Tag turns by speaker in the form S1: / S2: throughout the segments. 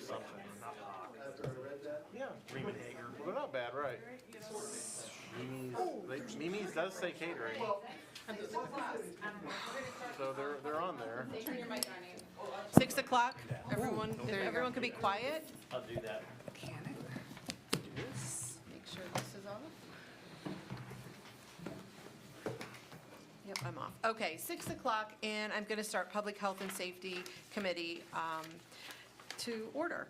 S1: something. Yeah.
S2: Riemann Hager.
S1: Well, they're not bad, right? Mimi's does say catering. So they're on there.
S3: 6 o'clock, everyone can be quiet.
S2: I'll do that.
S3: Make sure this is off. Yep, I'm off. Okay, 6 o'clock, and I'm going to start Public Health and Safety Committee to order.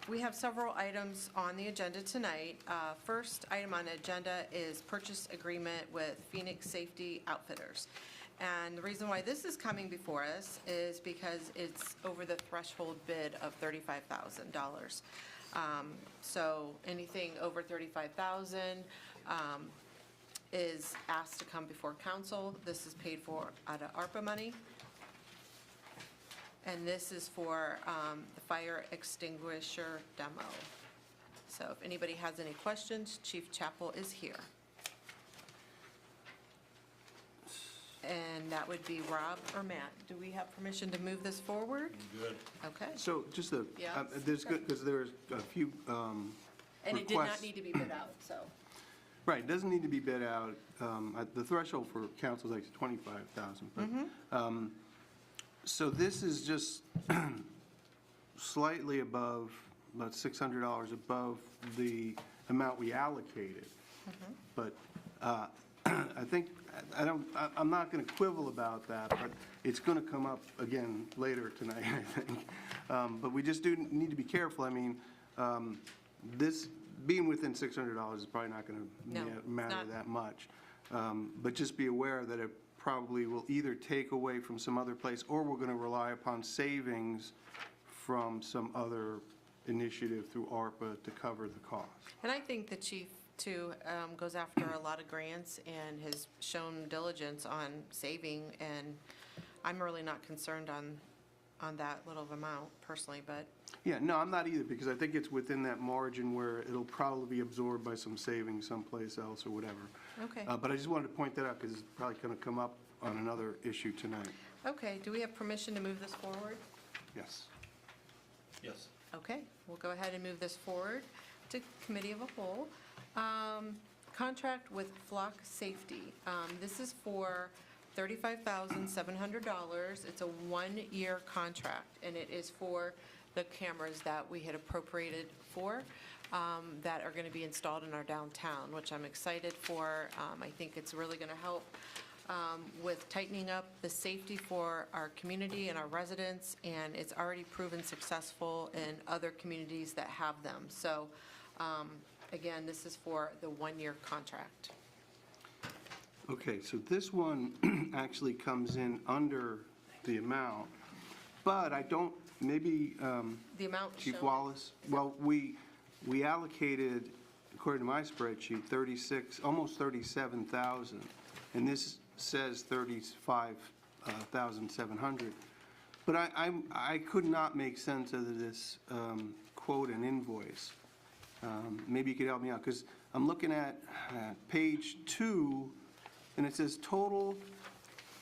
S3: We have several items on the agenda tonight. First item on the agenda is purchase agreement with Phoenix Safety Outfitters. And the reason why this is coming before us is because it's over the threshold bid of $35,000. So anything over $35,000 is asked to come before council. This is paid for out of ARPA money. And this is for the fire extinguisher demo. So if anybody has any questions, Chief Chappell is here. And that would be Rob or Matt. Do we have permission to move this forward?
S2: Good.
S3: Okay.
S4: So just a,
S3: Yes.
S4: there's good, because there's a few
S3: And it did not
S4: requests.
S3: need to be bid out, so.
S4: Right, it doesn't need to be bid out. The threshold for council is like 25,000. But so this is just slightly above, about $600 above the amount we allocated. But I think, I'm not going to quibble about that, but it's going to come up again later tonight, I think. But we just do need to be careful. I mean, this, being within $600 is probably not going
S3: No,
S4: to
S3: it's
S4: matter
S3: not.
S4: that much. But just be aware that it probably will either take away from some other place, or we're going to rely upon savings from some other initiative through ARPA to cover the cost.
S3: And I think the chief, too, goes after a lot of grants and has shown diligence on saving, and I'm really not concerned on that little of amount personally, but.
S4: Yeah, no, I'm not either, because I think it's within that margin where it'll probably be absorbed by some savings someplace else or whatever.
S3: Okay.
S4: But I just wanted to point that out, because it's probably going to come up on another issue tonight.
S3: Okay, do we have permission to move this forward?
S4: Yes.
S2: Yes.
S3: Okay, we'll go ahead and move this forward to committee of a whole. Contract with Flock Safety. This is for $35,700. It's a one-year contract, and it is for the cameras that we had appropriated for that are going to be installed in our downtown, which I'm excited for. I think it's really going to help with tightening up the safety for our community and our residents, and it's already proven successful in other communities that have them. So again, this is for the one-year contract.
S4: Okay, so this one actually comes in under the amount, but I don't, maybe,
S3: The amount
S4: Chief
S3: shown-
S4: Wallace, well, we allocated, according to my spreadsheet, 36, almost 37,000, and this says 35,700. But I could not make sense of this quote and invoice. Maybe you could help me out, because I'm looking at page 2, and it says total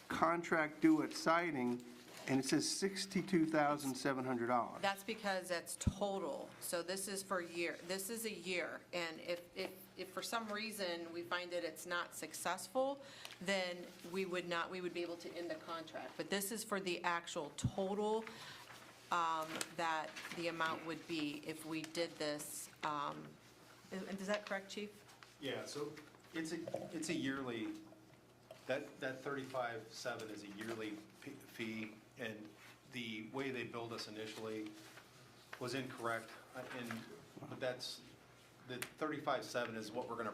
S4: contract due at siding, and it says $62,700.
S3: That's because that's total. So this is for year. This is a year. And if for some reason we find that it's not successful, then we would be able to end the contract. But this is for the actual total that the amount would be if we did this. And is that correct, Chief?
S5: Yeah, so it's a yearly, that 35.7 is a yearly fee, and the way they billed us initially was incorrect, but that's, the 35.7 is what we're going to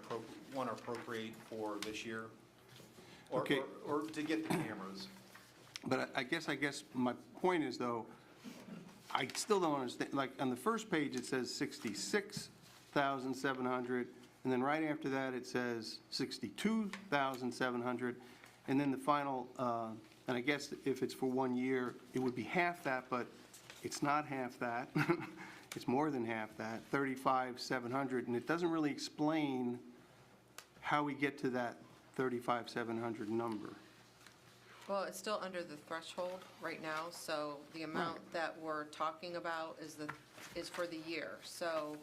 S5: want to appropriate for this year,
S4: Okay.
S5: or to get the cameras.
S4: But I guess my point is, though, I still don't understand, like, on the first page, it says 66,700, and then right after that, it says 62,700, and then the final, and I guess if it's for 1 year, it would be half that, but it's not half that. It's more than half that, 35,700, and it doesn't really explain how we get to that 35,700 number.
S3: Well, it's still under the threshold right now, so the amount that we're talking about is for the year. So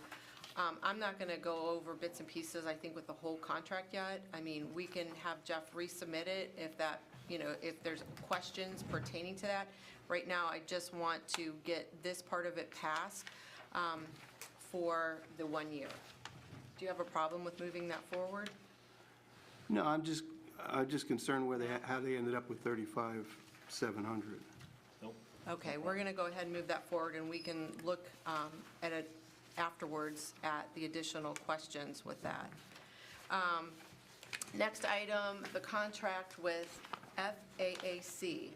S3: I'm not going to go over bits and pieces, I think, with the whole contract yet. I mean, we can have Jeff resubmit it if that, if there's questions pertaining to that. Right now, I just want to get this part of it passed for the 1 year. Do you have a problem with moving that forward?
S4: No, I'm just concerned how they ended up with 35,700.
S2: Nope.
S3: Okay, we're going to go ahead and move that forward, and we can look at it afterwards at the additional questions with that. Next item, the contract with FAAC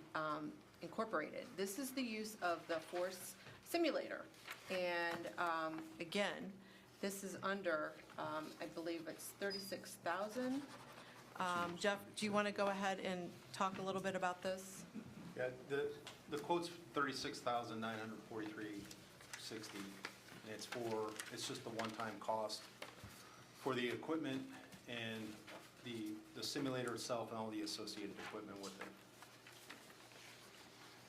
S3: Incorporated. This is the use of the Force Simulator. And again, this is under, I believe it's 36,000. Jeff, do you want to go ahead and talk a little bit about this?
S5: Yeah, the quote's $36,943.60, and it's just the one-time cost for the equipment and the simulator itself and all the associated equipment with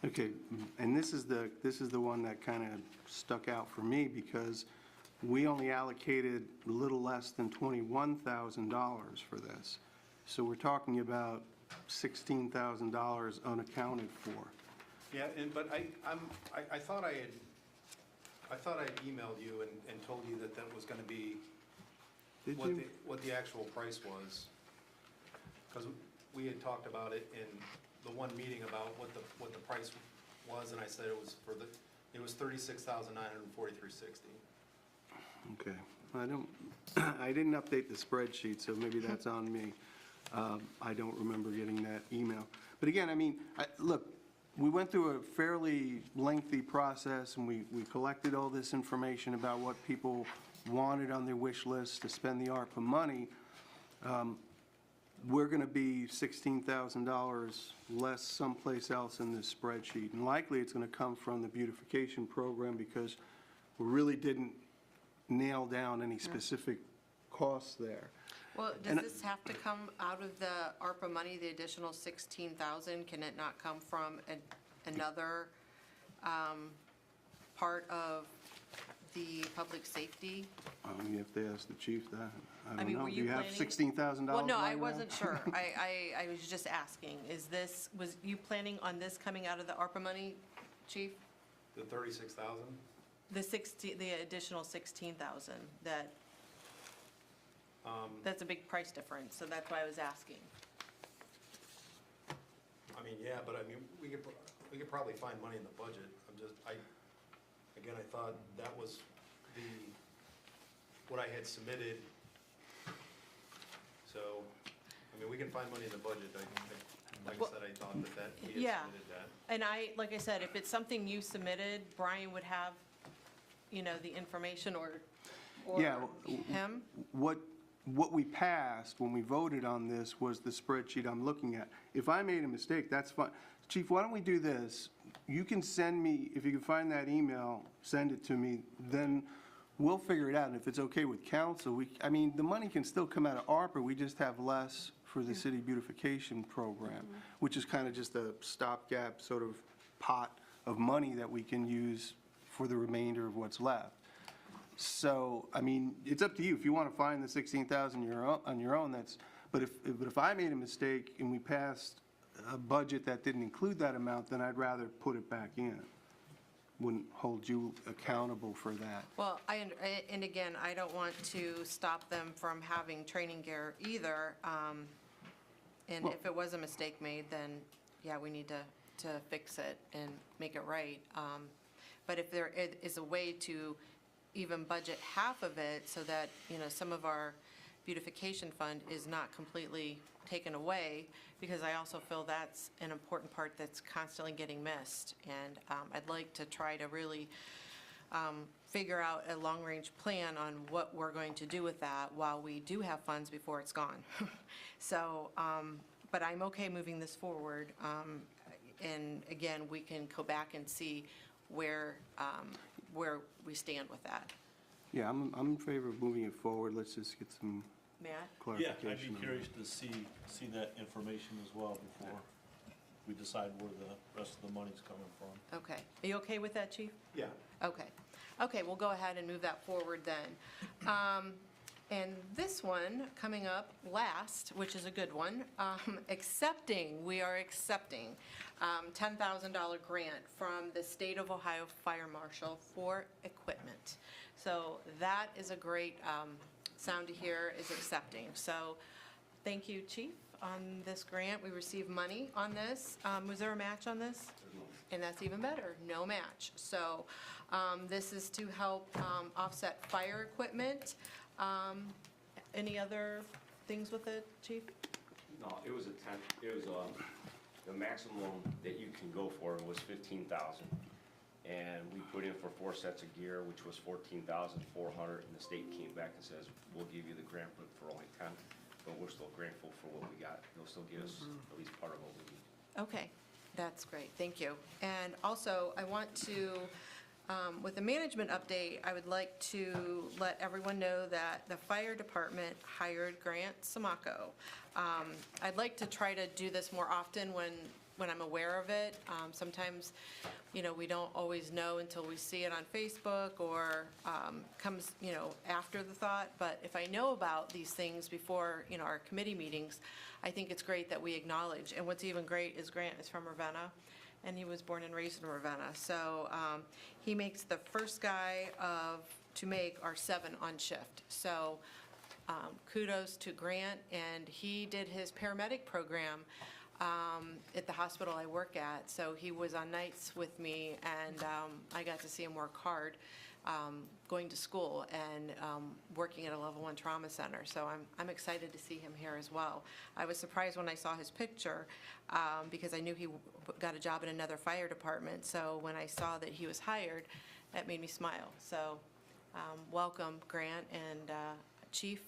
S5: it.
S4: Okay, and this is the one that kind of stuck out for me because we only allocated a little less than $21,000 for this. So we're talking about $16,000 unaccounted for.
S5: Yeah, but I thought I'd emailed you and told you that was going to be
S4: Did you?
S5: what the actual price was. Because we had talked about it in the one meeting about what the price was, and I said it was $36,943.60.
S4: Okay, I didn't update the spreadsheet, so maybe that's on me. I don't remember getting that email. But again, I mean, look, we went through a fairly lengthy process, and we collected all this information about what people wanted on their wish list to spend the ARPA money. We're going to be $16,000 less someplace else in this spreadsheet. And likely it's going to come from the beautification program because we really didn't nail down any specific costs there.
S3: Well, does this have to come out of the ARPA money, the additional 16,000? Can it not come from another part of the public safety?
S4: You have to ask the chief that. I don't
S3: mean,
S4: know.
S3: were
S4: Do
S3: you
S4: you have
S3: planning-
S4: $16,000
S3: Well, no, I
S4: lying
S3: wasn't
S4: around?
S3: sure. I was just asking, was you planning on this coming out of the ARPA money, chief?
S5: The $36,000?
S3: The additional 16,000, that's a big price difference, so that's why I was asking.
S5: I mean, yeah, but I mean, we could probably find money in the budget. I thought that was what I had submitted. So, I mean, we can find money in the budget. Like I said, I thought that he had
S3: Yeah.
S5: submitted that.
S3: And like I said, if it's something you submitted, Brian would have, the information or
S4: Yeah,
S3: him.
S4: What we passed when we voted on this was the spreadsheet I'm looking at. If I made a mistake, that's fine. Chief, why don't we do this? You can send me, if you can find that email, send it to me, then we'll figure it out. And if it's okay with council, I mean, the money can still come out of ARPA, we just have less for the city beautification program, which is kind of just a stopgap sort of pot of money that we can use for the remainder of what's left. So, I mean, it's up to you. If you want to find the 16,000 on your own, but if I made a mistake and we passed a budget that didn't include that amount, then I'd rather put it back in. Wouldn't hold you accountable for that.
S3: Well, and again, I don't want to stop them from having training gear either. And if it was a mistake made, then, yeah, we need to fix it and make it right. But if there is a way to even budget half of it so that, some of our beautification fund is not completely taken away, because I also feel that's an important part that's constantly getting missed. And I'd like to try to really figure out a long-range plan on what we're going to do with that while we do have funds before it's gone. So, but I'm okay moving this forward. And again, we can go back and see where we stand with that.
S4: Yeah, I'm in favor of moving it forward. Let's just get some
S3: Matt?
S2: Yeah,
S4: clarification.
S2: I'd be curious to see that information as well before. we decide where the rest of the money's coming from.
S3: Okay. Are you okay with that, Chief?
S5: Yeah.
S3: Okay. Okay, we'll go ahead and move that forward then. And this one coming up last, which is a good one, we are accepting $10,000 grant from the State of Ohio Fire Marshal for equipment. So that is a great sound to hear, is accepting. So thank you, Chief, on this grant. We received money on this. Was there a match on this? And that's even better, no match. So this is to help offset fire equipment. Any other things with it, Chief?
S6: No, it was the maximum that you can go for was 15,000. And we put in for 4 sets of gear, which was 14,400, and the state came back and says, we'll give you the grant book for only 10, but we're still grateful for what we got. They'll still give us at least part of what we need.
S3: Okay, that's great, thank you. And also, I want to, with the management update, I would like to let everyone know that the fire department hired Grant Samaco. I'd like to try to do this more often when I'm aware of it. Sometimes, we don't always know until we see it on Facebook or comes, after the thought. But if I know about these things before, our committee meetings, I think it's great that we acknowledge. And what's even great is Grant is from Ravenna, and he was born and raised in Ravenna. So he makes the first guy to make our 7 on shift. So kudos to Grant, and he did his paramedic program at the hospital I work at. So he was on nights with me, and I got to see him work hard going to school and working at a level 1 trauma center. So I'm excited to see him here as well. I was surprised when I saw his picture because I knew he got a job in another fire department. So when I saw that he was hired, that made me smile. So welcome, Grant, and Chief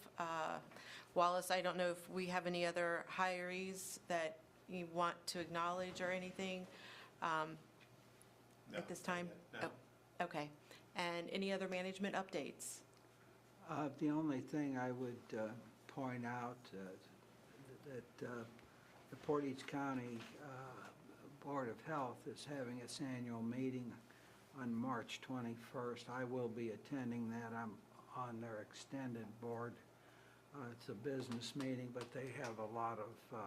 S3: Wallace. I don't know if we have any other hirees that you want to acknowledge or anything at this time?
S5: No.
S3: Oh, okay. And any other management updates?
S7: The only thing I would point out that the Portage County Board of Health is having its annual meeting on March 21st. I will be attending that. I'm on their extended board. It's a business meeting, but they have a lot of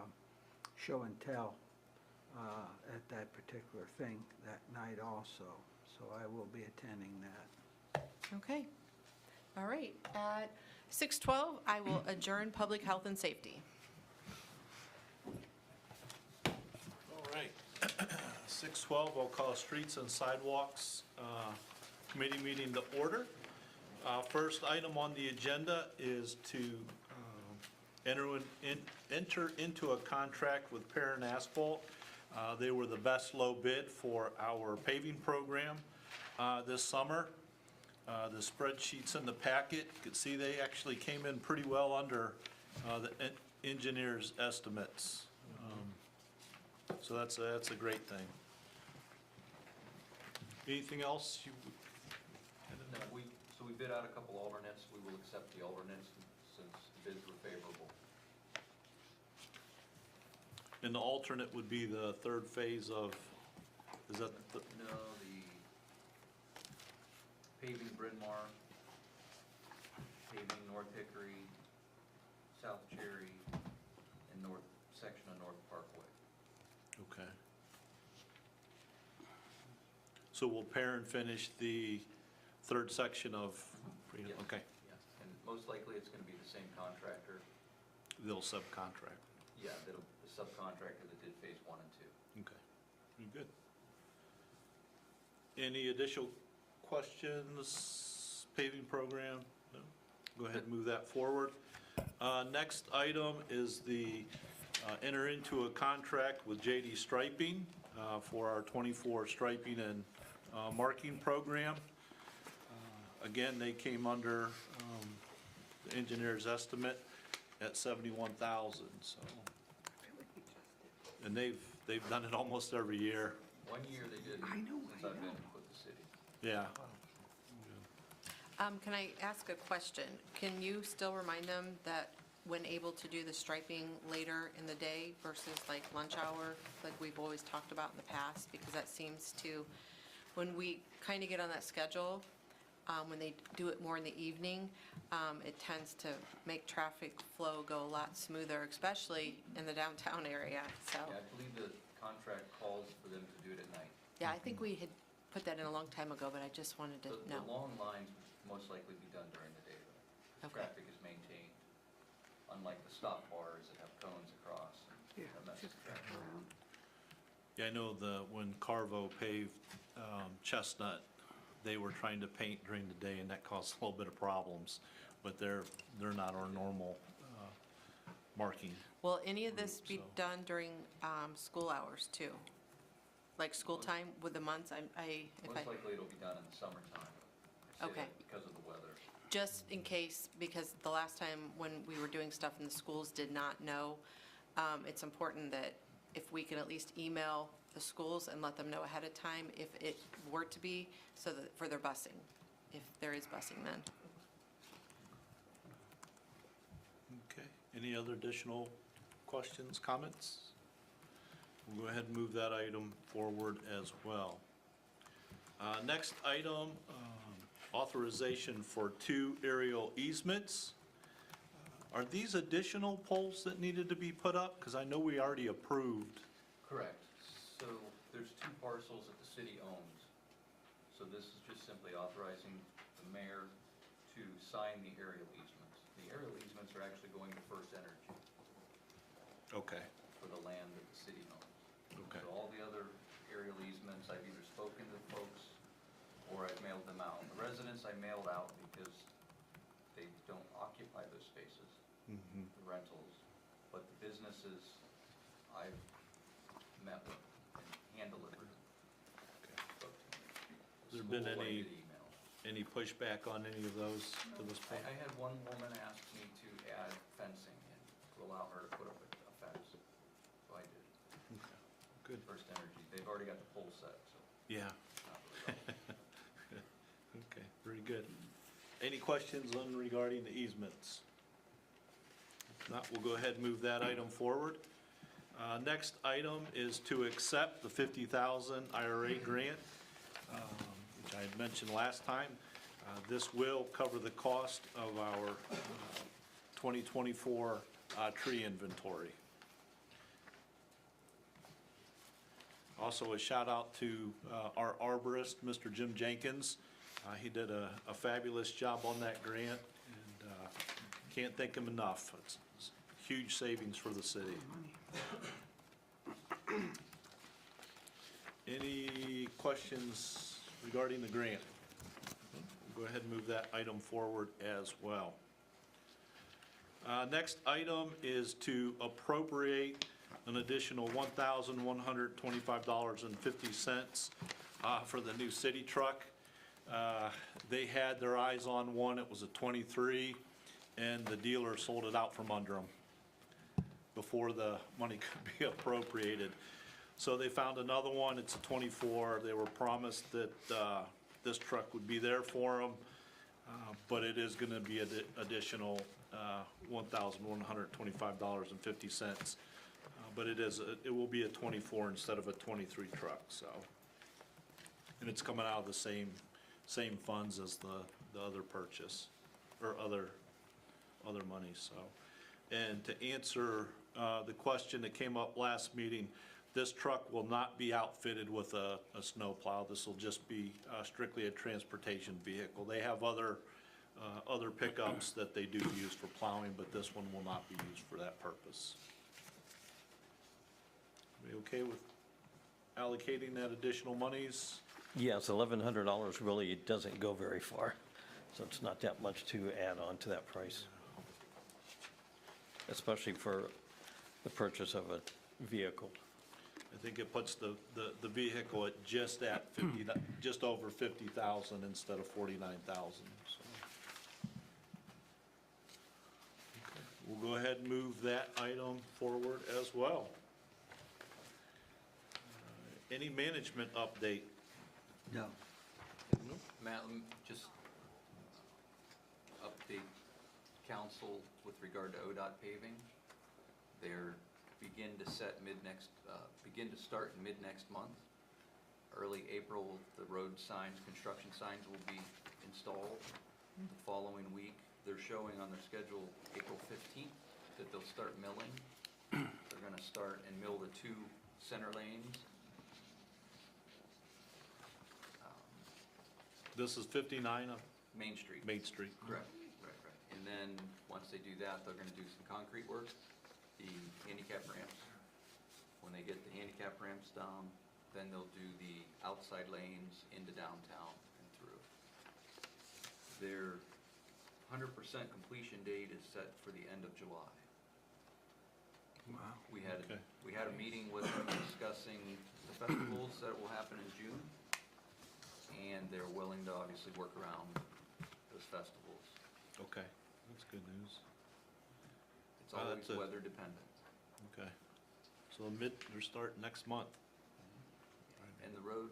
S7: show and tell at that particular thing that night also. So I will be attending that.
S3: Okay. All right. At 6:12, I will adjourn Public Health and Safety.
S2: All right. 6:12, I'll call Streets and Sidewalks Committee meeting to order. First item on the agenda is to enter into a contract with Perrin Asphalt. They were the best low bid for our paving program this summer. The spreadsheet's in the packet. You can see they actually came in pretty well under the engineer's estimates. So that's a great thing. Anything else you?
S8: No, so we bid out a couple alternates. We will accept the alternates since the bids were favorable.
S2: And the alternate would be the third phase of, is that the?
S8: No, the paving Bryn Mawr, paving North Hickory, South Cherry, and section of North Parkway.
S2: Okay. So will Perrin finish the third section of,
S8: Yes.
S2: okay,
S8: Yeah, and most likely it's going to be the same contractor.
S2: they'll subcontract.
S8: Yeah, the subcontractor that did phase 1 and 2.
S2: Okay, very good. Any additional questions? Paving program? No? Go ahead and move that forward. Next item is the enter into a contract with JD Striping for our 24 striping and marking program. Again, they came under the engineer's estimate at $71,000. So, and they've done it almost every year.
S8: 1 year they did since I've been with the city.
S2: Yeah.
S3: Can I ask a question? Can you still remind them that when able to do the striping later in the day versus like lunch hour, like we've always talked about in the past, because that seems to, when we kind of get on that schedule, when they do it more in the evening, it tends to make traffic flow go a lot smoother, especially in the downtown area, so.
S8: Yeah, I believe the contract calls for them to do it at night.
S3: Yeah, I think we had put that in a long time ago, but I just wanted to
S8: The
S3: know.
S8: long lines would most likely be done during the day, though.
S3: Okay.
S8: Traffic is maintained, unlike the stop bars that have cones across. and that messes the traffic around.
S2: Yeah, I know when Carvo paved Chestnut, they were trying to paint during the day, and that caused a little bit of problems, but they're not our normal marking.
S3: Will any of this be
S2: So-
S3: done during school hours too? Like school time with the months, if I,
S8: Most likely it'll be done in the summertime. I say
S3: Okay.
S8: that because of the weather.
S3: just in case, because the last time when we were doing stuff and the schools did not know, it's important that if we can at least email the schools and let them know ahead of time if it were to be, so that, for their busing, if there is busing then.
S2: Okay, any other additional questions, comments? We'll go ahead and move that item forward as well. Next item, authorization for 2 aerial easements. Are these additional poles that needed to be put up? Because I know we already approved.
S8: Correct. So there's 2 parcels that the city owns. So this is just simply authorizing the mayor to sign the aerial easements. The aerial easements are actually going to First Energy
S2: Okay,
S8: for the land that the city owns.
S2: okay,
S8: So all the other aerial easements, I've either spoken to folks or I've mailed them out. The residents I mailed out because they don't occupy those spaces,
S2: mhm,
S8: the rentals. But the businesses I've met with and hand-delivered.
S2: okay.
S8: spoke to.
S2: Has there been
S8: Schools, I
S2: any-
S8: did email.
S2: Any pushback on any of those to this point?
S8: I had one woman ask me to add fencing in, to allow her to put up a fence. So I did.
S2: Okay, good,
S8: First Energy, they've already got the pole set, so
S2: yeah,
S8: it's not really a problem.
S2: okay, very good. Any questions on regarding the easements? If not, we'll go ahead and move that item forward. Next item is to accept the 50,000 IRA grant, which I had mentioned last time. This will cover the cost of our 2024 tree inventory. Also, a shout out to our arborist, Mr. Jim Jenkins. He did a fabulous job on that grant, and can't thank him enough. It's huge savings for the city. Any questions regarding the grant? We'll go ahead and move that item forward as well. Next item is to appropriate an additional $1,125.50 for the new city truck. They had their eyes on one, it was a 23, and the dealer sold it out from under them before the money could be appropriated. So they found another one, it's a 24. They were promised that this truck would be there for them, but it is going to be an additional $1,125.50. But it will be a 24 instead of a 23 truck, so. And it's coming out of the same funds as the other purchase, or other money, so. And to answer the question that came up last meeting, this truck will not be outfitted with a snowplow. This will just be strictly a transportation vehicle. They have other pickups that they do use for plowing, but this one will not be used for that purpose. Are we okay with allocating that additional monies?
S9: Yes, $1,100 really doesn't go very far, so it's not that much to add on to that price, especially for the purchase of a vehicle.
S2: I think it puts the vehicle at just over 50,000 instead of 49,000, so. Okay, we'll go ahead and move that item forward as well. Any management update?
S7: No.
S8: Matt, let me just update council with regard to ODOT paving. They're begin to start mid-next month. Early April, the road signs, construction signs will be installed. The following week, they're showing on their schedule April 15th that they'll start milling. They're gonna start and mill the 2 center lanes.
S2: This is 59 on
S8: Main Street.
S2: Main Street.
S8: Correct. And then, once they do that, they're gonna do some concrete work, the handicap ramps. When they get the handicap ramps down, then they'll do the outside lanes into downtown and through. Their 100% completion date is set for the end of July.
S7: Wow.
S8: We had,
S2: Okay.
S8: we had a meeting with them discussing the festivals that will happen in June, and they're willing to obviously work around those festivals.
S2: Okay, that's good news.
S8: It's always
S2: that's it.
S8: weather dependent.
S2: Okay. So they're starting next month.
S8: And the road,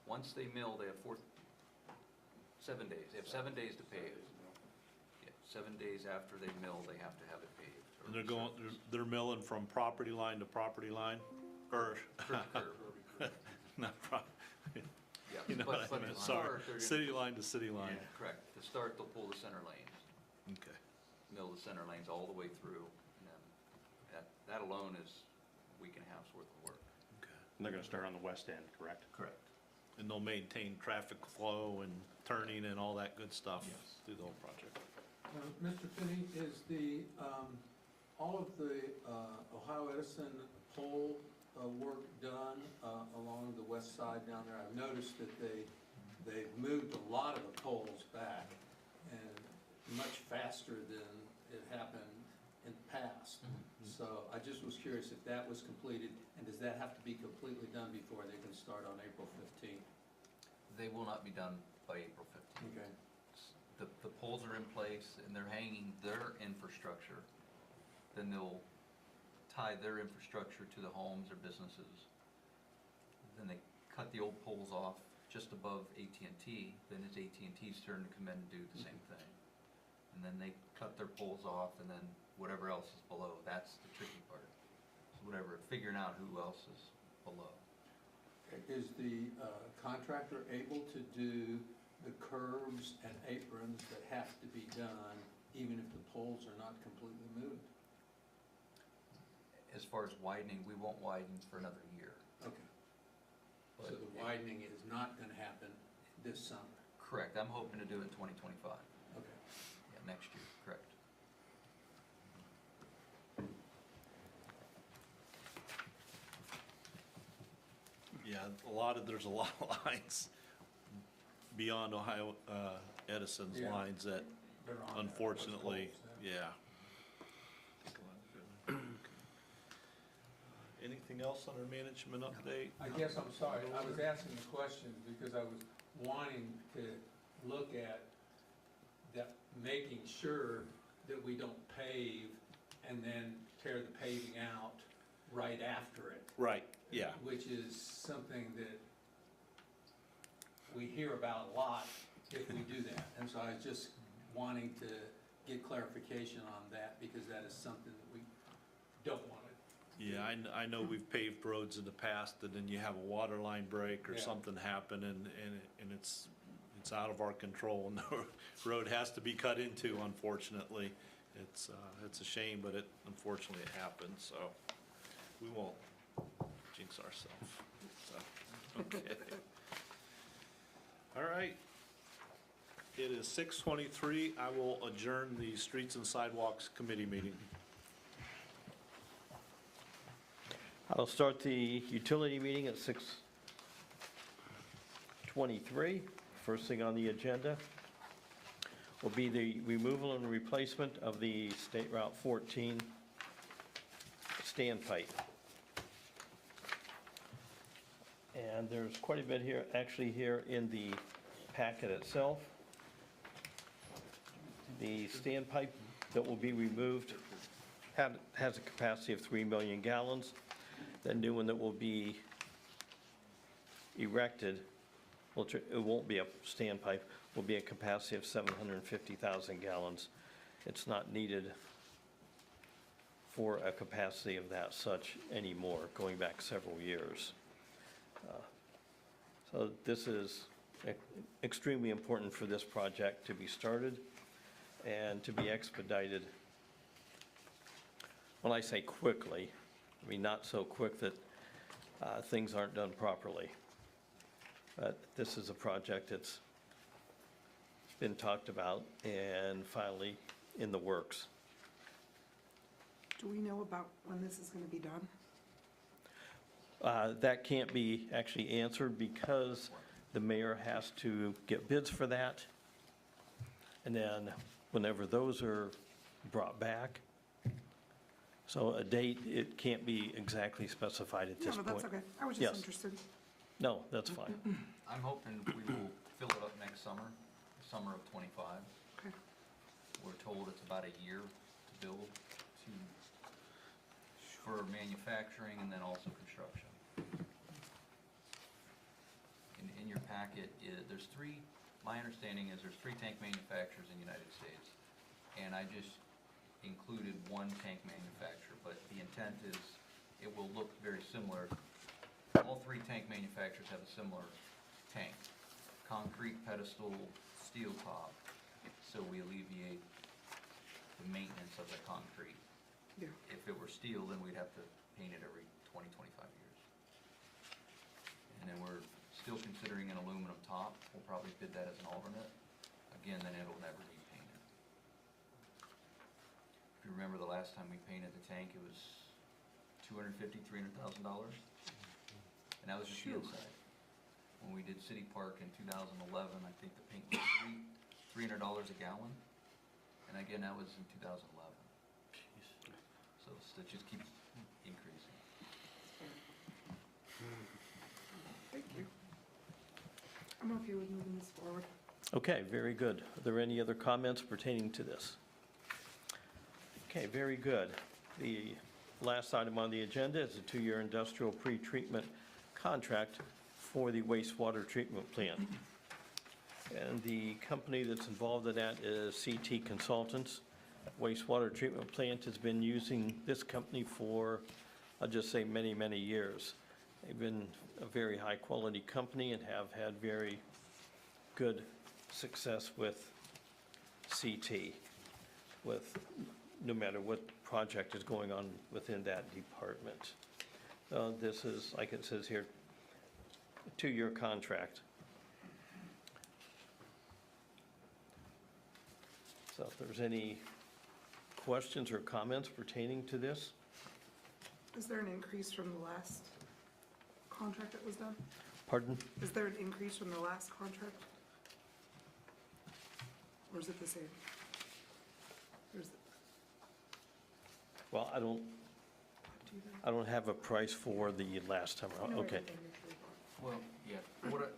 S8: once they mill, they have 7 days. They have 7 days to pave. Yeah, 7 days after they mill, they have to have it paved. or
S2: And they're milling from property line to property line, or,
S8: curb to curb.
S2: not
S8: Yeah,
S2: you know
S8: but-
S2: what I
S8: but
S2: meant,
S8: to
S2: sorry.
S8: start, they're gonna-
S2: City line to city line.
S8: Yeah, correct. To start, they'll pull the center lanes,
S2: Okay.
S8: mill the center lanes all the way through. And then that alone is a week and a half's worth of work.
S2: Okay.
S1: And they're gonna start on the west end, correct?
S8: Correct.
S2: And they'll maintain traffic flow and turning and all that good stuff
S8: Yes.
S2: through the whole project.
S10: Mr. Finney, is the, all of the Ohio Edison pole work done along the west side down there? I've noticed that they've moved a lot of the poles back and much faster than it happened in the past. So I just was curious if that was completed, and does that have to be completely done before they can start on April 15th?
S8: They will not be done by April 15th.
S10: Okay.
S8: The poles are in place and they're hanging their infrastructure. Then they'll tie their infrastructure to the homes or businesses. Then they cut the old poles off just above AT&T. Then it's AT&T's turn to come in and do the same thing. And then they cut their poles off, and then whatever else is below, that's the tricky part. So whatever, figuring out who else is below.
S10: Is the contractor able to do the curbs and aprons that have to be done, even if the poles are not completely moved?
S8: As far as widening, we won't widen for another year.
S10: Okay. So
S8: But-
S10: the widening is not gonna happen this summer?
S8: Correct, I'm hoping to do it in 2025.
S10: Okay.
S8: Yeah, next year, correct.
S2: Yeah, there's a lot of lines beyond Ohio Edison's
S10: Yeah.
S2: lines that
S10: They're on there.
S2: unfortunately,
S10: Those poles,
S2: yeah. Anything else on our management update?
S10: I guess I'm sorry, I was asking the question because I was wanting to look at that, making sure that we don't pave and then tear the paving out right after it.
S2: Right, yeah.
S10: Which is something that we hear about a lot if we do that. And so I was just wanting to get clarification on that because that is something that we don't want to.
S2: Yeah, I know we've paved roads in the past, and then you have a water line break or
S10: Yeah.
S2: something happen, and it's out of our control, and the road has to be cut into, unfortunately. It's a shame, but unfortunately it happens, so we won't jinx ourselves, so, okay. All right. It is 6:23. I will adjourn the Streets and Sidewalks Committee meeting.
S9: I'll start the utility meeting at 6:23. First thing on the agenda will be the removal and replacement of the State Route 14 standpipe. And there's quite a bit here, actually here in the packet itself. The standpipe that will be removed has a capacity of 3 million gallons. The new one that will be erected, it won't be a standpipe, will be a capacity of 750,000 gallons. it's not needed for a capacity of that such anymore, going back several years. So this is extremely important for this project to be started and to be expedited. When I say quickly, I mean not so quick that things aren't done properly. But this is a project that's been talked about and finally in the works.
S11: Do we know about when this is going to be done?
S9: That can't be actually answered because the mayor has to get bids for that. And then whenever those are brought back, so a date, it can't be exactly specified at this
S11: No,
S9: point.
S11: that's okay. I was
S9: Yes.
S11: just interested.
S9: No, that's fine.
S8: I'm hoping we will fill it up next summer, summer of '25.
S11: Okay.
S8: We're told it's about a year to build, for manufacturing and then also construction. In your packet, there's three, my understanding is there's 3 tank manufacturers in the United States. And I just included one tank manufacturer, but the intent is it will look very similar. All 3 tank manufacturers have a similar tank, concrete pedestal, steel top, so we alleviate the maintenance of the concrete.
S11: Yeah.
S8: If it were steel, then we'd have to paint it every 20, 25 years. And then we're still considering an aluminum top. We'll probably bid that as an alternate. Again, then it'll never be painted. If you remember the last time we painted the tank, it was $250,000, $300,000. And that was just the inside. When we did City Park in 2011, I think the paint was $300 a gallon. And again, that was in 2011. So it just keeps increasing.
S11: Thank you. I'm okay with moving this forward.
S9: Okay, very good. Are there any other comments pertaining to this? Okay, very good. The last item on the agenda is a 2-year industrial pretreatment contract for the wastewater treatment plant. And the company that's involved in that is CT Consultants. Wastewater treatment plant has been using this company for, I'll just say, many, many years. They've been a very high-quality company and have had very good success with CT, with no matter what project is going on within that department. This is, like it says here, a 2-year contract. So if there's any questions or comments pertaining to this?
S11: Is there an increase from the last contract that was done?
S9: Pardon?
S11: Is there an increase from the last contract? Or is it the same? Or is it,
S9: Well, I don't
S11: do you know?
S9: have a price for the last time around.
S11: You know
S9: Okay.
S11: everything usually bought.
S8: Well, yeah,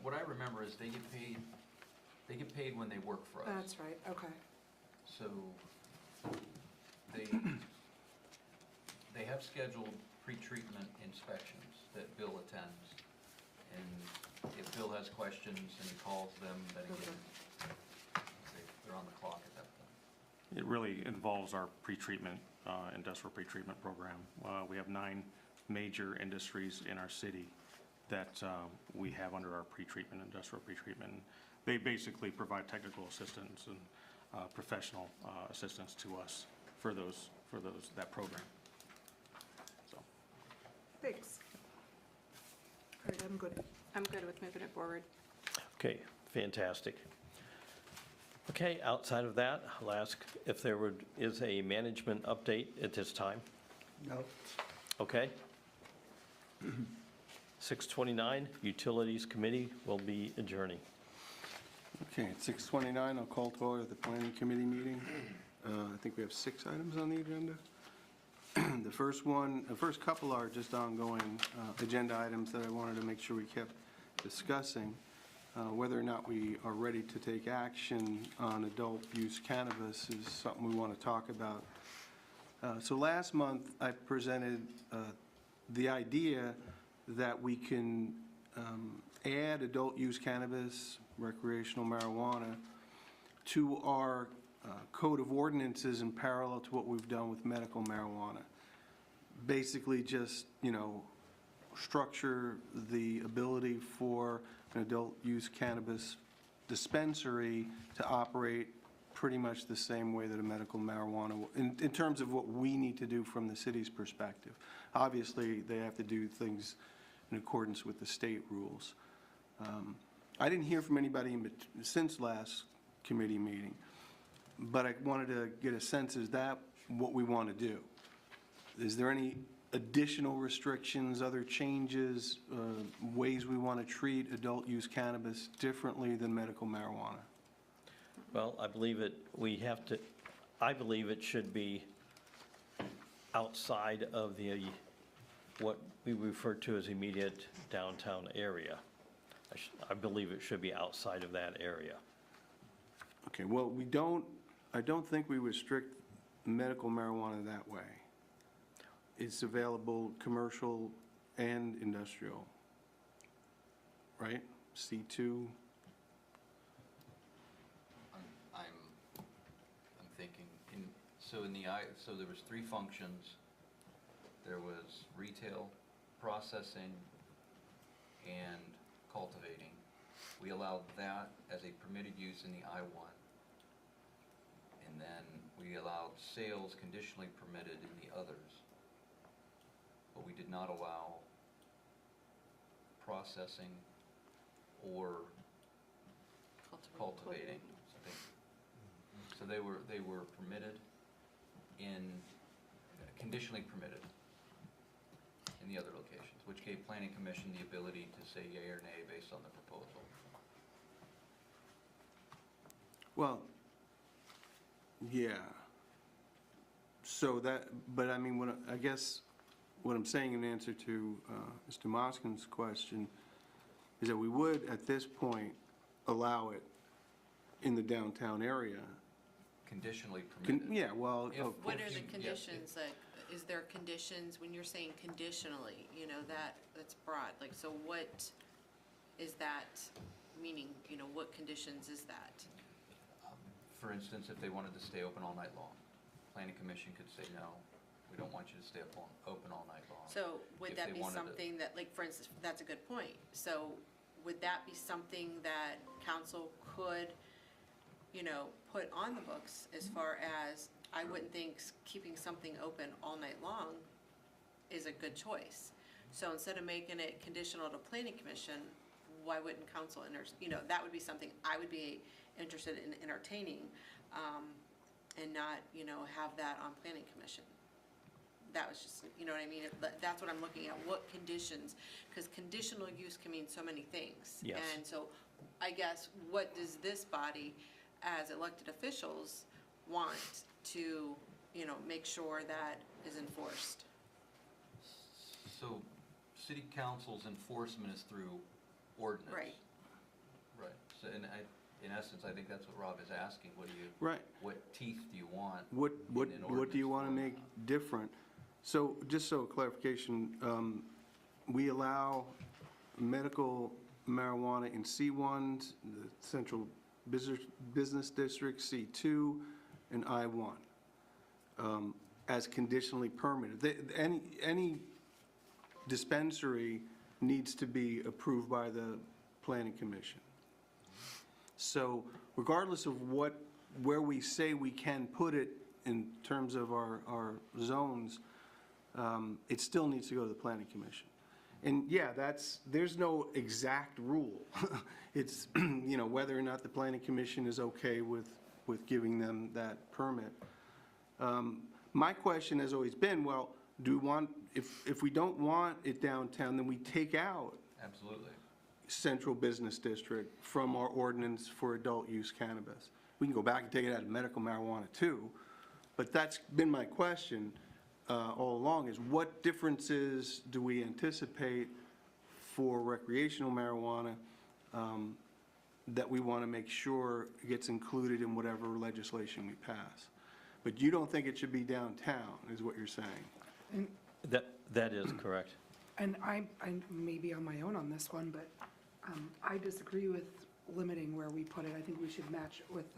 S8: what I remember is they get paid when they work for us.
S11: That's right, okay.
S8: So they have scheduled pretreatment inspections that Bill attends. And if Bill has questions and he calls them, then again, they're on the clock at that point.
S1: It really involves our pretreatment, industrial pretreatment program. We have 9 major industries in our city that we have under our pretreatment, industrial pretreatment. They basically provide technical assistance and professional assistance to us for that program. So,
S11: Thanks. All right, I'm good.
S12: I'm good with moving it forward.
S9: Okay, fantastic. Okay, outside of that, I'll ask if there is a management update at this time.
S7: No.
S9: Okay. 6:29, Utilities Committee will be adjourning.
S4: Okay, at 6:29, I'll call to order the Planning Committee meeting. I think we have 6 items on the agenda. The first couple are just ongoing agenda items that I wanted to make sure we kept discussing. Whether or not we are ready to take action on adult use cannabis is something we want to talk about. So last month, I presented the idea that we can add adult use cannabis, recreational marijuana, to our code of ordinances in parallel to what we've done with medical marijuana. Basically just, structure the ability for an adult use cannabis dispensary to operate pretty much the same way that a medical marijuana, in terms of what we need to do from the city's perspective. Obviously, they have to do things in accordance with the state rules. I didn't hear from anybody since last committee meeting, but I wanted to get a sense, is that what we want to do? Is there any additional restrictions, other changes, ways we want to treat adult use cannabis differently than medical marijuana?
S9: Well, I believe it should be outside of what we refer to as immediate downtown area. I believe it should be outside of that area.
S4: Okay, well, I don't think we restrict medical marijuana that way. It's available commercial and industrial, right? C2.
S8: I'm thinking, so there was 3 functions. There was retail, processing, and cultivating. We allowed that as a permitted use in the I-1. And then we allowed sales conditionally permitted in the others. But we did not allow processing or cultivating. So they were permitted conditionally permitted in the other locations, which gave Planning Commission the ability to say yea or nay based on the proposal.
S4: Well, yeah. So but I mean, I guess what I'm saying in answer to Mr. Moskin's question is that we would, at this point, allow it in the downtown area.
S8: Conditionally permitted.
S4: Yeah, well,
S3: What are the conditions? Like, is there conditions, when you're saying conditionally, that's broad. Like, so what is that meaning? What conditions is that?
S8: For instance, if they wanted to stay open all night long, Planning Commission could say, no, we don't want you to stay open all night long.
S3: So would
S8: If
S3: that
S8: they
S3: be
S8: wanted to-
S3: something that, like, for instance, that's a good point. So would that be something that council could, put on the books as far as, I wouldn't think keeping something open all night long is a good choice. So instead of making it conditional to Planning Commission, why wouldn't council, that would be something I would be interested in entertaining, and not, have that on Planning Commission. That was just, you know what I mean? That's what I'm looking at, what conditions, because conditional use can mean so many things.
S9: Yes.
S3: And so I guess, what does this body, as elected officials, want to, make sure that is enforced?
S8: So city council's enforcement is through ordinance.
S3: Right.
S8: Right. So in essence, I think that's what Rob is asking.
S4: right.
S8: What teeth do you want?
S4: What
S8: in an
S4: do you
S8: ordinance
S4: want to
S8: format?
S4: make different? So, just so clarification, we allow medical marijuana in C1, the Central Business District, C2, and I-1, as conditionally permitted. Any dispensary needs to be approved by the Planning Commission. So regardless of where we say we can put it in terms of our zones, it still needs to go to the Planning Commission. And yeah, there's no exact rule. It's, whether or not the Planning Commission is okay with giving them that permit. My question has always been, well, do we want, if we don't want it downtown, then we take out
S8: Absolutely.
S4: Central Business District from our ordinance for adult use cannabis. We can go back and take it out of medical marijuana too, but that's been my question all along, is what differences do we anticipate for recreational marijuana that we want to make sure gets included in whatever legislation we pass? But you don't think it should be downtown, is what you're saying?
S9: That is correct.
S11: And I may be on my own on this one, but I disagree with limiting where we put it. I think we should match it with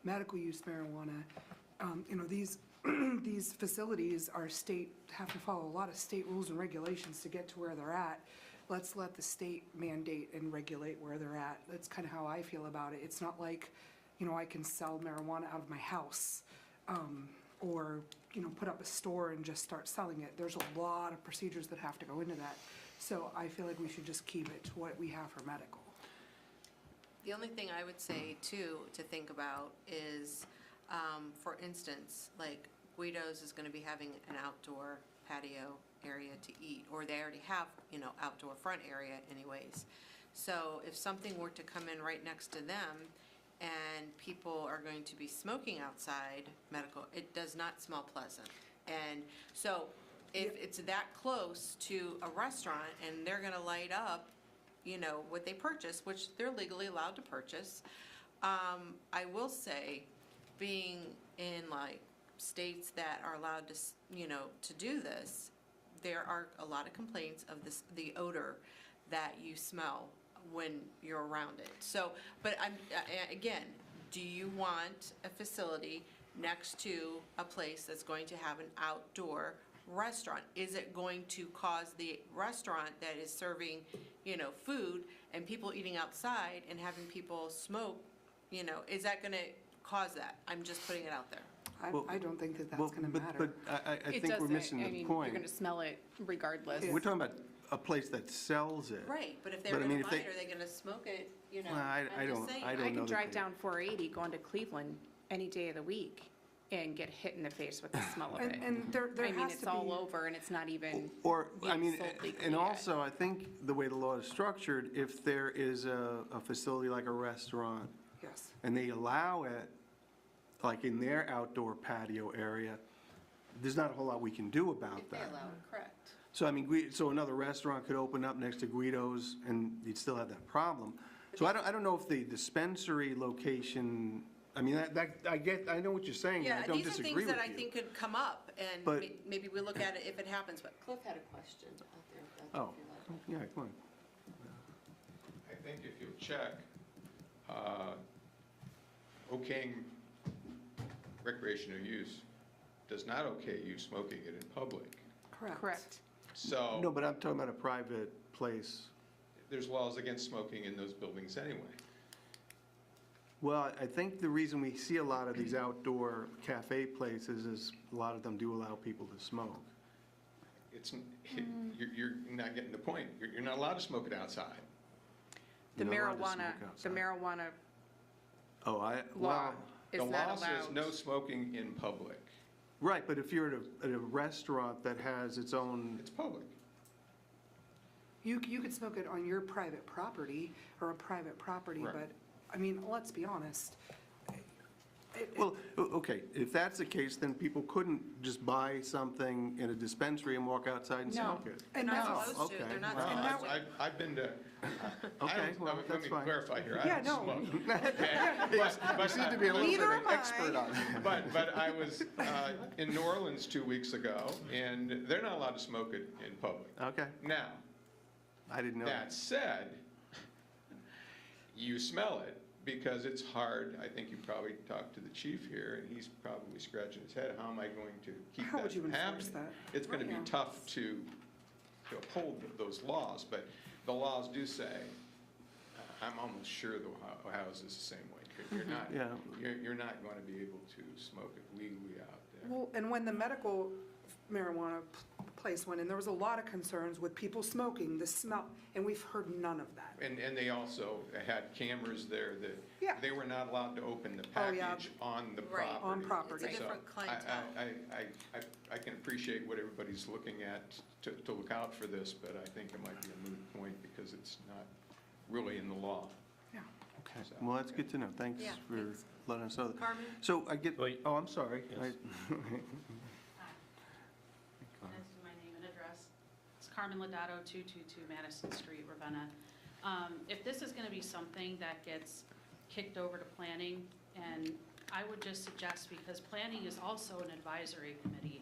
S11: medical use marijuana, these, these facilities are have to follow a lot of state rules and regulations to get to where they're at. Let's let the state mandate and regulate where they're at. That's kind of how I feel about it. It's not like, I can sell marijuana out of my house, or, put up a store and just start selling it. There's a lot of procedures that have to go into that. So I feel like we should just keep it to what we have for medical.
S3: The only thing I would say, too, to think about is, for instance, like Guido's is going to be having an outdoor patio area to eat, or they already have, outdoor front area anyways. So if something were to come in right next to them and people are going to be smoking outside medical, it does not smell pleasant. And so if it's that close to a restaurant and they're going to light up, what they purchase, which they're legally allowed to purchase, I will say, being in like states that are allowed to, to do this, there are a lot of complaints of the odor that you smell when you're around it. So, but again, do you want a facility next to a place that's going to have an outdoor restaurant? Is it going to cause the restaurant that is serving, food and people eating outside and having people smoke, is that going to cause that? I'm just putting it out there.
S11: I don't think that that's
S4: Well,
S11: going to
S4: but-
S11: matter.
S4: But I
S12: It
S4: think we're
S12: doesn't.
S4: missing the
S12: You're
S4: point.
S12: going to smell it regardless.
S4: We're talking about a place that sells it.
S3: Right, but if they're
S4: But I
S3: going
S4: mean,
S3: to
S4: if
S3: buy
S4: they-
S3: it, are they going to smoke it,
S4: Well, I
S3: I'm just
S4: don't-
S3: saying.
S4: I
S12: I
S4: don't know
S12: can
S4: that
S12: drive
S4: they-
S12: down 480 going to Cleveland any day of the week and get hit in the face with the smell of it.
S11: And there
S12: I mean,
S11: has
S12: it's
S11: to
S12: all
S11: be,
S12: over and it's not even,
S4: Or, I
S12: being
S4: mean,
S12: sold legally
S4: and
S12: yet.
S4: also, I think the way the law is structured, if there is a facility like a restaurant,
S11: yes.
S4: and they allow it, like in their outdoor patio area, there's not a whole lot we can do about
S3: If they
S4: that.
S3: allow it, correct.
S4: So, I mean, so another restaurant could open up next to Guido's, and you'd still have that problem. So I don't know if the dispensary location, I mean, I know what you're saying, and
S3: Yeah,
S4: I don't
S3: these are
S4: disagree
S3: things
S4: with
S3: that I
S4: you.
S3: think could come up, and
S4: But-
S3: maybe we look at it if it happens, but Cliff had a question out there. if that's
S4: Oh,
S3: if you like.
S4: yeah, come on.
S13: I think if you check, okaying recreational use does not okay you smoking it in public.
S12: correct.
S13: So
S4: No, but I'm talking about a private place.
S13: there's laws against smoking in those buildings anyway.
S4: Well, I think the reason we see a lot of these outdoor cafe places is a lot of them do allow people to smoke.
S13: It's, you're not getting the point. You're not allowed to smoke it outside.
S12: The
S4: You're not allowed to
S12: marijuana,
S4: smoke
S12: the
S4: outside.
S12: marijuana
S4: Oh,
S12: law
S4: well,
S12: is
S13: The
S12: not
S13: law says no
S12: allowed.
S13: smoking in public.
S4: right, but if you're at a restaurant that has its own,
S13: It's public.
S11: You could smoke it on your private property or a private property,
S13: Right.
S11: but, I mean, let's be honest.
S4: well, okay, if that's the case, then people couldn't just buy something in a dispensary and walk outside and
S12: No.
S4: smoke it.
S3: They're not
S11: No.
S3: supposed to,
S4: Okay.
S3: they're not
S4: Well,
S3: supposed
S11: that
S3: to.
S11: would-
S13: I've been to,
S4: Okay, well,
S13: let
S4: that's
S13: me
S4: fine.
S13: clarify here.
S11: Yeah,
S13: I
S11: no.
S13: don't smoke. Okay?
S4: You seem to be a little bit
S11: Neither
S4: of
S11: am
S4: an
S11: I.
S4: expert on it.
S13: But I was in New Orleans 2 weeks ago, and they're not allowed to smoke it in public.
S4: Okay,
S13: Now,
S4: I didn't know.
S13: that said, you smell it because it's hard. I think you probably talked to the chief here, and he's probably scratching his head, how am I going to keep
S11: How
S13: that
S11: would you
S13: from
S11: enforce
S13: happening?
S11: that?
S13: It's going to be
S11: Yeah.
S13: tough to uphold those laws, but the laws do say, I'm almost sure the Ohio's is the same way. You're not,
S4: Yeah.
S13: you're not going to be able to smoke it legally out there.
S11: Well, and when the medical marijuana place went in, there was a lot of concerns with people smoking, the smell, and we've heard none of that.
S13: And they also had cameras there that,
S11: Yeah.
S13: they were not allowed to open the
S11: Oh, yeah.
S13: package on the
S3: Right.
S13: property.
S11: On property.
S3: It's a
S13: So
S3: different clientele.
S13: I can appreciate what everybody's looking at to look out for this, but I think it might be a moot point because it's not really in the law.
S11: Yeah.
S4: Okay, well, that's good to know. Thanks
S3: Yeah,
S4: for
S3: thanks.
S4: letting us know that.
S3: Carmen?
S4: So I get,
S9: Wait.
S4: oh, I'm sorry.
S9: Yes.
S4: I-
S14: As to my name and address. It's Carmen Lodato, 222 Madison Street, Ravenna. If this is going to be something that gets kicked over to planning, and I would just suggest, because planning is also an advisory committee,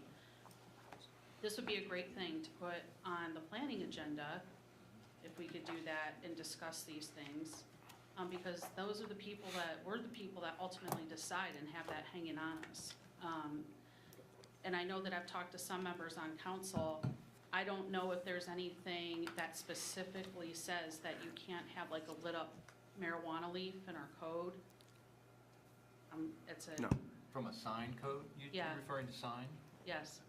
S14: this would be a great thing to put on the planning agenda, if we could do that and discuss these things. because those are the people that, we're the people that ultimately decide and have that hanging on us. And I know that I've talked to some members on council. I don't know if there's anything that specifically says that you can't have like a lit up marijuana leaf in our code. It's a.
S4: No.
S8: From a sign code, you're
S14: Yeah.
S8: referring to sign?
S14: Yes.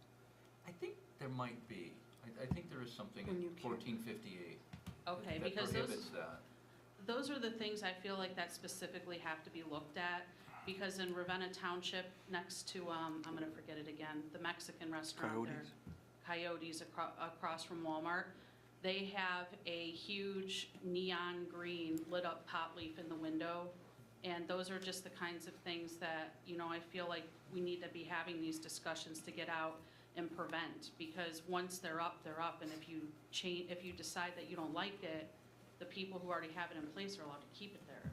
S8: I think there might be. I think there is something
S11: When
S8: in
S11: you can't-
S8: 1458
S14: Okay,
S8: that
S14: because
S8: prohibits that.
S14: those are the things I feel like that specifically have to be looked at, because in Ravenna Township, next to, I'm gonna forget it again, the Mexican restaurant there. Coyotes across from Walmart, they have a huge neon green lit up pot leaf in the window. And those are just the kinds of things that, you know, I feel like we need to be having these discussions to get out and prevent, because once they're up, and if you decide that you don't like it, the people who already have it in place are allowed to keep it there.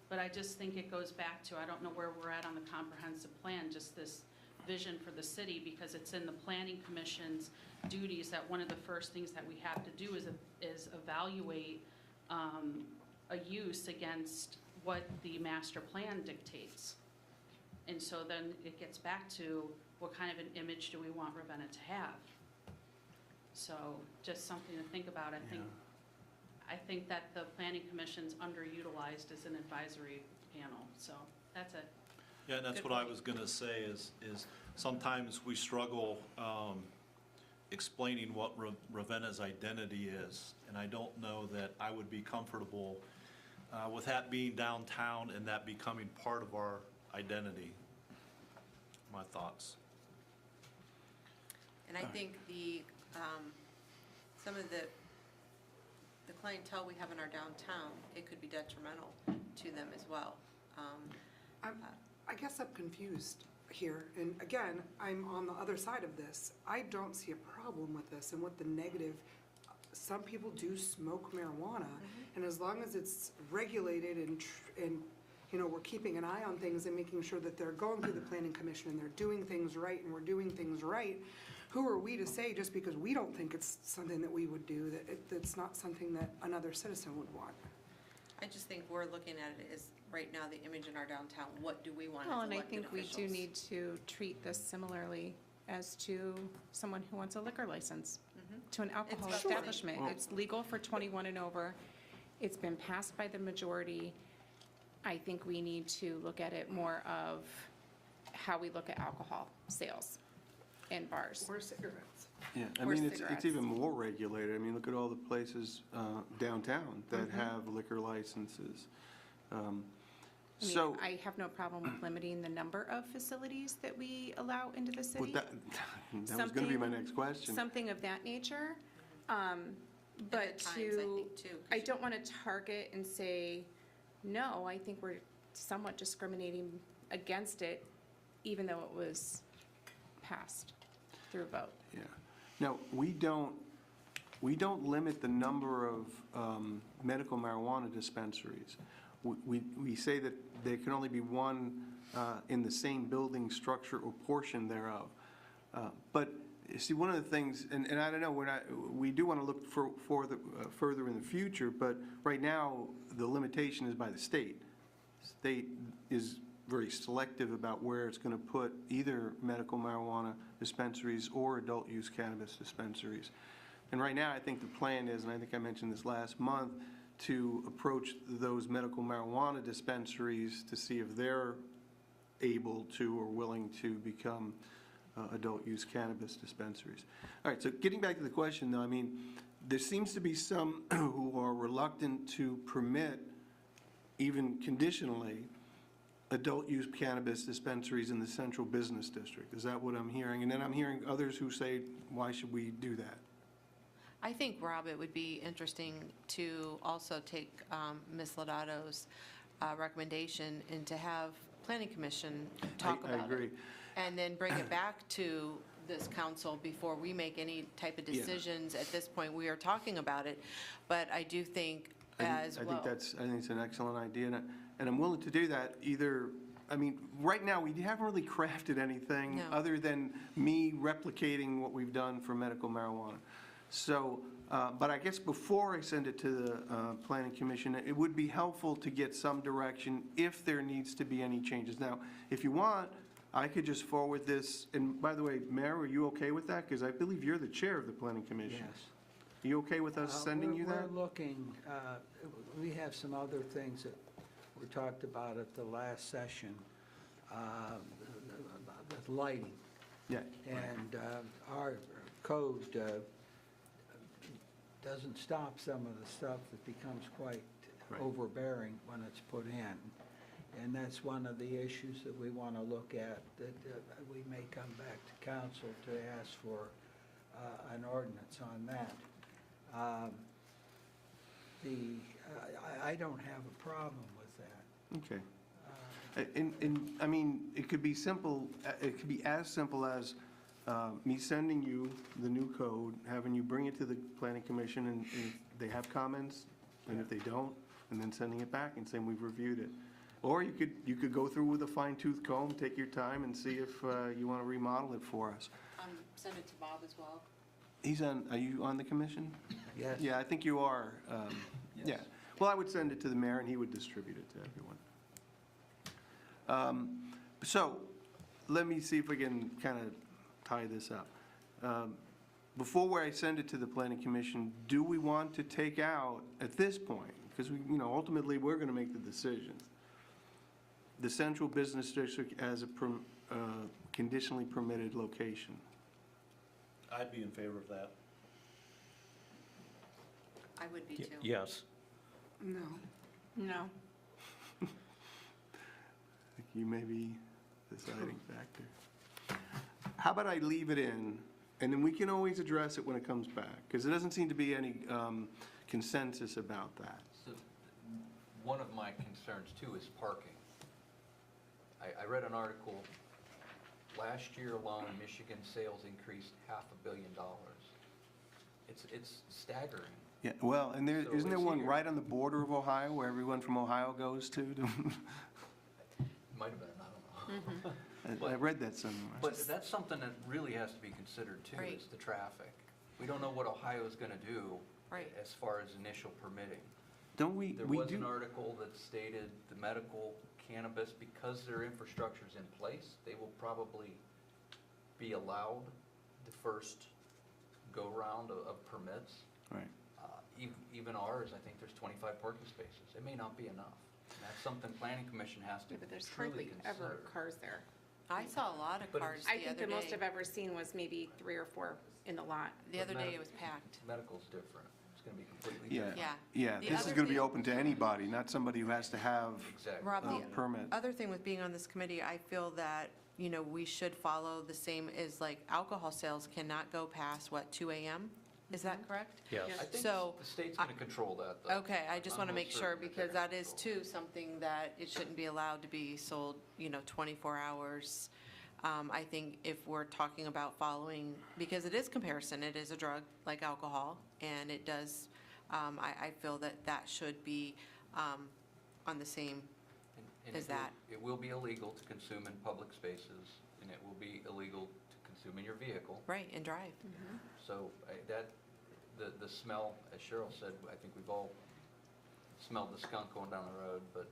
S14: But I just think it goes back to, I don't know where we're at on the comprehensive plan, just this vision for the city, because it's in the planning commission's duties that one of the first things that we have to do is evaluate a use against what the master plan dictates. And so then it gets back to, what kind of an image do we want Ravenna to have? So just something to think about. I think that the planning commission's underutilized as an advisory panel, so that's it.
S2: Yeah, and that's
S14: Good
S2: what I
S14: point.
S2: was gonna say is sometimes we struggle explaining what Ravenna's identity is. And I don't know that I would be comfortable with that being downtown and that becoming part of our identity. My thoughts.
S3: And I think some of the clientele we have in our downtown, it could be detrimental to them as well.
S11: I guess I'm confused here, and again, I'm on the other side of this. I don't see a problem with this and what the negative, some people do smoke marijuana, and as long as it's regulated and you know, we're keeping an eye on things and making sure that they're going through the planning commission and they're doing things right and we're doing things right, who are we to say just because we don't think it's something that we would do, that it's not something that another citizen would want?
S3: I just think we're looking at it as, right now, the image in our downtown, what do we want
S12: Well,
S3: as
S12: and I
S3: elected
S12: think we do
S3: officials?
S12: need to treat this similarly as to someone who wants a liquor license, to an alcohol
S3: about the same.
S12: establishment. It's legal for 21 and over. It's been passed by the majority. I think we need to look at it more of how we look at alcohol sales in bars.
S11: Or cigarettes.
S4: Yeah, I
S12: Or
S4: mean, it's
S12: cigarettes.
S4: even more regulated. I mean, look at all the places downtown that have liquor licenses.
S12: I mean,
S4: So,
S12: I have no problem with limiting the number of facilities that we allow into the
S4: well,
S12: city.
S4: that was going to be my next question.
S12: Something of that nature.
S3: And
S12: But
S3: the times, I
S12: to,
S3: think, too, 'cause
S12: I don't want to target and say, no, I think we're somewhat discriminating against it, even though it was passed through a vote.
S4: Yeah. Now, we don't limit the number of medical marijuana dispensaries. We say that there can only be one in the same building structure or portion thereof. But, you see, one of the things, and I don't know, we do want to look further in the future, but right now, the limitation is by the state. State is very selective about where it's going to put either medical marijuana dispensaries or adult-use cannabis dispensaries. And right now, I think the plan is, and I think I mentioned this last month, to approach those medical marijuana dispensaries to see if they're able to or willing to become adult-use cannabis dispensaries. All right, so getting back to the question, though, I mean, there seems to be some who are reluctant to permit, even conditionally, adult-use cannabis dispensaries in the central business district. Is that what I'm hearing? And then I'm hearing others who say, why should we do that?
S3: I think, Rob, it would be interesting to also take Ms. Lodato's recommendation and to have Planning Commission talk about it.
S4: I agree.
S3: And then bring it back to this council before we make any type of decisions. At this point, we are talking about it, but I do think as well.
S4: I think it's an excellent idea, and I'm willing to do that either, I mean, right now, we haven't really crafted anything
S3: No.
S4: other than me replicating what we've done for medical marijuana. So, but I guess before I send it to the Planning Commission, it would be helpful to get some direction if there needs to be any changes. Now, if you want, I could just forward this, and by the way, Mayor, are you okay with that? Because I believe you're the chair of the Planning Commission.
S7: Yes.
S4: Are you okay with us sending you that?
S7: We're looking, we have some other things that were talked about at the last session, the lighting.
S4: Yeah.
S7: And our code doesn't stop some of the stuff that becomes quite
S4: Right.
S7: overbearing when it's put in. And that's one of the issues that we want to look at, that we may come back to council to ask for an ordinance on that. I don't have a problem with that.
S4: Okay. And, I mean, it could be simple, it could be as simple as me sending you the new code, having you bring it to the Planning Commission, and if they have comments, and if they don't, and then sending it back and saying we've reviewed it. Or you could go through with a fine-tooth comb, take your time, and see if you want to remodel it for us.
S3: Send it to Bob as well.
S4: Are you on the commission?
S7: Yes.
S4: Yeah, I think you are. Yeah. Well, I would send it to the mayor, and he would distribute it to everyone. So, let me see if we can kind of tie this up. Before I send it to the Planning Commission, do we want to take out, at this point, because ultimately, we're going to make the decision, the central business district as a conditionally permitted location?
S2: I'd be in favor of that.
S3: I would be too.
S9: Yes.
S11: No.
S12: No.
S4: You may be the deciding factor. How about I leave it in, and then we can always address it when it comes back, because there doesn't seem to be any consensus about that.
S8: So, one of my concerns too is parking. I read an article, last year alone, Michigan sales increased $500 million. It's staggering.
S4: Yeah, well, and
S8: So
S4: isn't there
S8: it's
S4: one
S8: here.
S4: right on the border of Ohio where everyone from Ohio goes to?
S8: Might have been, I don't know.
S4: I read that somewhere.
S8: But that's something that really has to be considered too,
S3: Right.
S8: is the traffic. We don't know what Ohio is going to do
S3: Right.
S8: as far as initial permitting.
S4: Don't we,
S8: There
S4: we
S8: was an
S4: do,
S8: article that stated the medical cannabis, because their infrastructure's in place, they will probably be allowed the first go-round of permits.
S4: right.
S8: Even ours, I think there's 25 parking spaces. It may not be enough. And that's something Planning Commission has to
S12: But there's
S8: truly
S12: hardly
S8: consider.
S12: ever cars there.
S3: I saw a lot of
S8: But
S3: cars
S12: I
S3: the
S12: think
S3: other
S12: the most
S3: day.
S12: I've ever seen was maybe 3 or 4 in the lot.
S3: The other day it was packed.
S8: Medical's different. It's going to be completely
S4: Yeah.
S8: different.
S3: Yeah.
S4: Yeah,
S3: The
S4: this is
S3: other
S4: going to be
S3: thing-
S4: open to anybody, not somebody who has to have
S8: Exactly.
S3: Rob,
S4: a
S3: the
S4: permit.
S3: other thing with being on this committee, I feel that, we should follow the same as like alcohol sales cannot go past, 2 a.m.? Is that correct?
S9: Yes.
S8: I think
S3: So,
S8: the state's going to control that, though.
S3: Okay, I just
S8: I'm
S3: want to
S8: most
S3: make sure,
S8: certain
S3: because
S8: they're
S3: that is
S8: gonna
S3: too something that it shouldn't be allowed to be sold, 24 hours. I think if we're talking about following, because it is comparison, it is a drug like alcohol, and it does, I feel that that should be on the same,
S8: And
S3: is that-
S8: It will be illegal to consume in public spaces, and it will be illegal to consume in your vehicle.
S3: right, and drive.
S8: So the smell, as Cheryl said, I think we've all smelled the skunk going down the road, but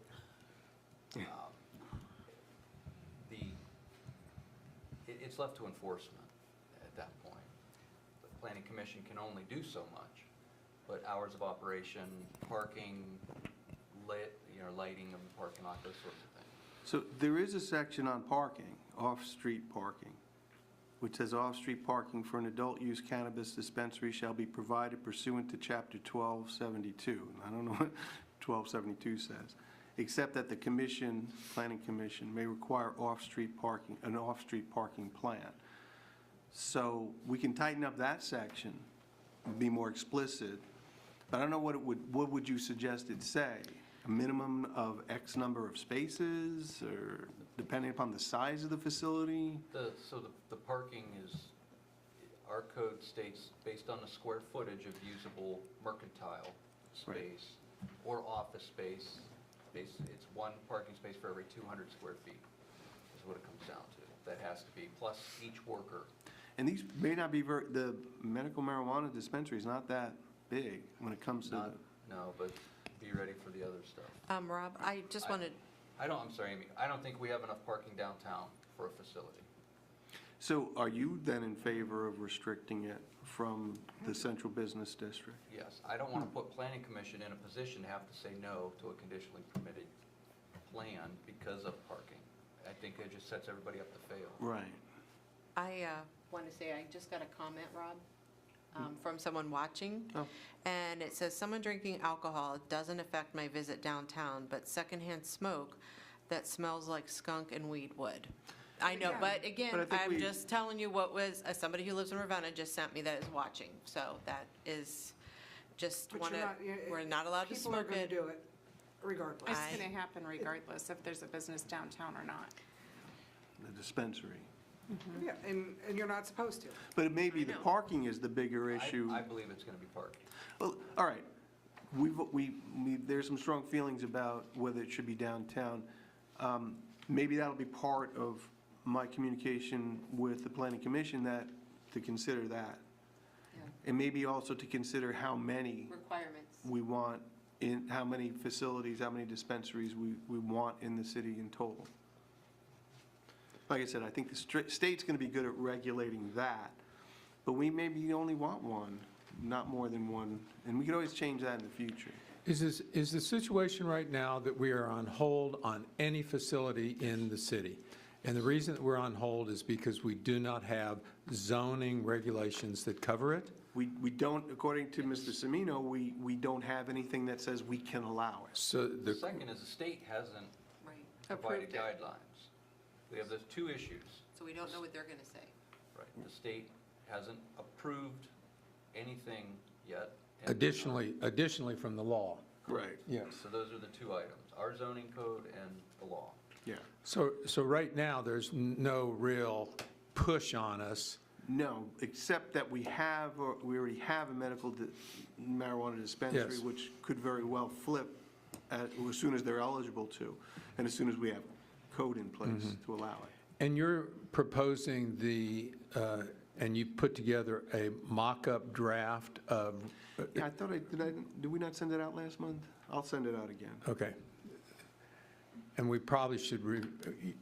S8: it's left to enforcement at that point. The Planning Commission can only do so much, but hours of operation, parking, lighting of the parking lot, those sorts of things.
S4: So there is a section on parking, off-street parking, which says off-street parking for an adult-use cannabis dispensary shall be provided pursuant to Chapter 1272. I don't know what 1272 says, except that the Planning Commission may require an off-street parking plan. So we can tighten up that section, be more explicit, but I don't know what would you suggest it say? A minimum of X number of spaces, or depending upon the size of the facility?
S8: So the parking is, our code states, based on the square footage of usable mercantile space or office space, it's one parking space for every 200 square feet, is what it comes down to. That has to be, plus each worker.
S4: And these may not be the medical marijuana dispensary is not that big when it comes to
S8: Not, no, but be ready for the other stuff.
S3: Rob, I just wanted,
S8: I'm sorry, Amy, I don't think we have enough parking downtown for a facility.
S4: So are you then in favor of restricting it from the central business district?
S8: Yes, I don't want to put planning commission in a position to have to say no to a conditionally permitted plan because of parking. I think it just sets everybody up to fail.
S4: Right.
S3: I want to say, I just got a comment, Rob, from someone watching.
S4: Oh.
S3: And it says, someone drinking alcohol doesn't affect my visit downtown, but secondhand smoke that smells like skunk and weed would. I know, but again,
S4: But I think
S3: I'm
S4: we-
S3: just telling you what was, somebody who lives in Ravenna just sent me that is watching. So that is, just
S11: But
S3: want
S11: you're
S3: to,
S11: not- you-
S3: we're not allowed to
S11: People are
S3: smoke
S11: going
S3: it.
S11: to do it regardless.
S12: It's going to happen regardless if there's a business downtown or not.
S4: The dispensary.
S11: Yeah, and you're not supposed to.
S4: But it may be the
S3: know.
S4: parking is the bigger issue.
S8: I believe it's going to be parking.
S4: Well, all right. There's some strong feelings about whether it should be downtown. Maybe that'll be part of my communication with the planning commission to consider that.
S3: Yeah.
S4: And maybe also to consider how many
S3: Requirements.
S4: we want in, how many facilities, how many dispensaries we want in the city in total. Like I said, I think the state's going to be good at regulating that, but we maybe only want one, not more than one, and we could always change that in the future.
S10: Is the situation right now that we are on hold on any facility in the city? And the reason that we're on hold is because we do not have zoning regulations that cover it?
S4: We don't, according to Mr. Semino, we don't have anything that says we can allow it.
S10: So
S8: The second is the state hasn't
S3: Right.
S8: provided
S3: Approved it.
S8: guidelines. We have those two issues.
S3: So we don't know what they're going to say.
S8: Right. The state hasn't approved anything yet. and-
S10: additionally from the law.
S4: Right.
S10: Yes.
S8: So those are the two items, our zoning code and the law.
S4: Yeah.
S10: So right now, there's no real push on us.
S4: No, except that we already have a medical marijuana dispensary,
S10: Yes.
S4: which could very well flip as soon as they're eligible to, and as soon as we have code in place to allow it.
S10: And you're proposing and you put together a mock-up draft of,
S4: Yeah, I thought did we not send it out last month? I'll send it out again.
S10: okay. And we probably should,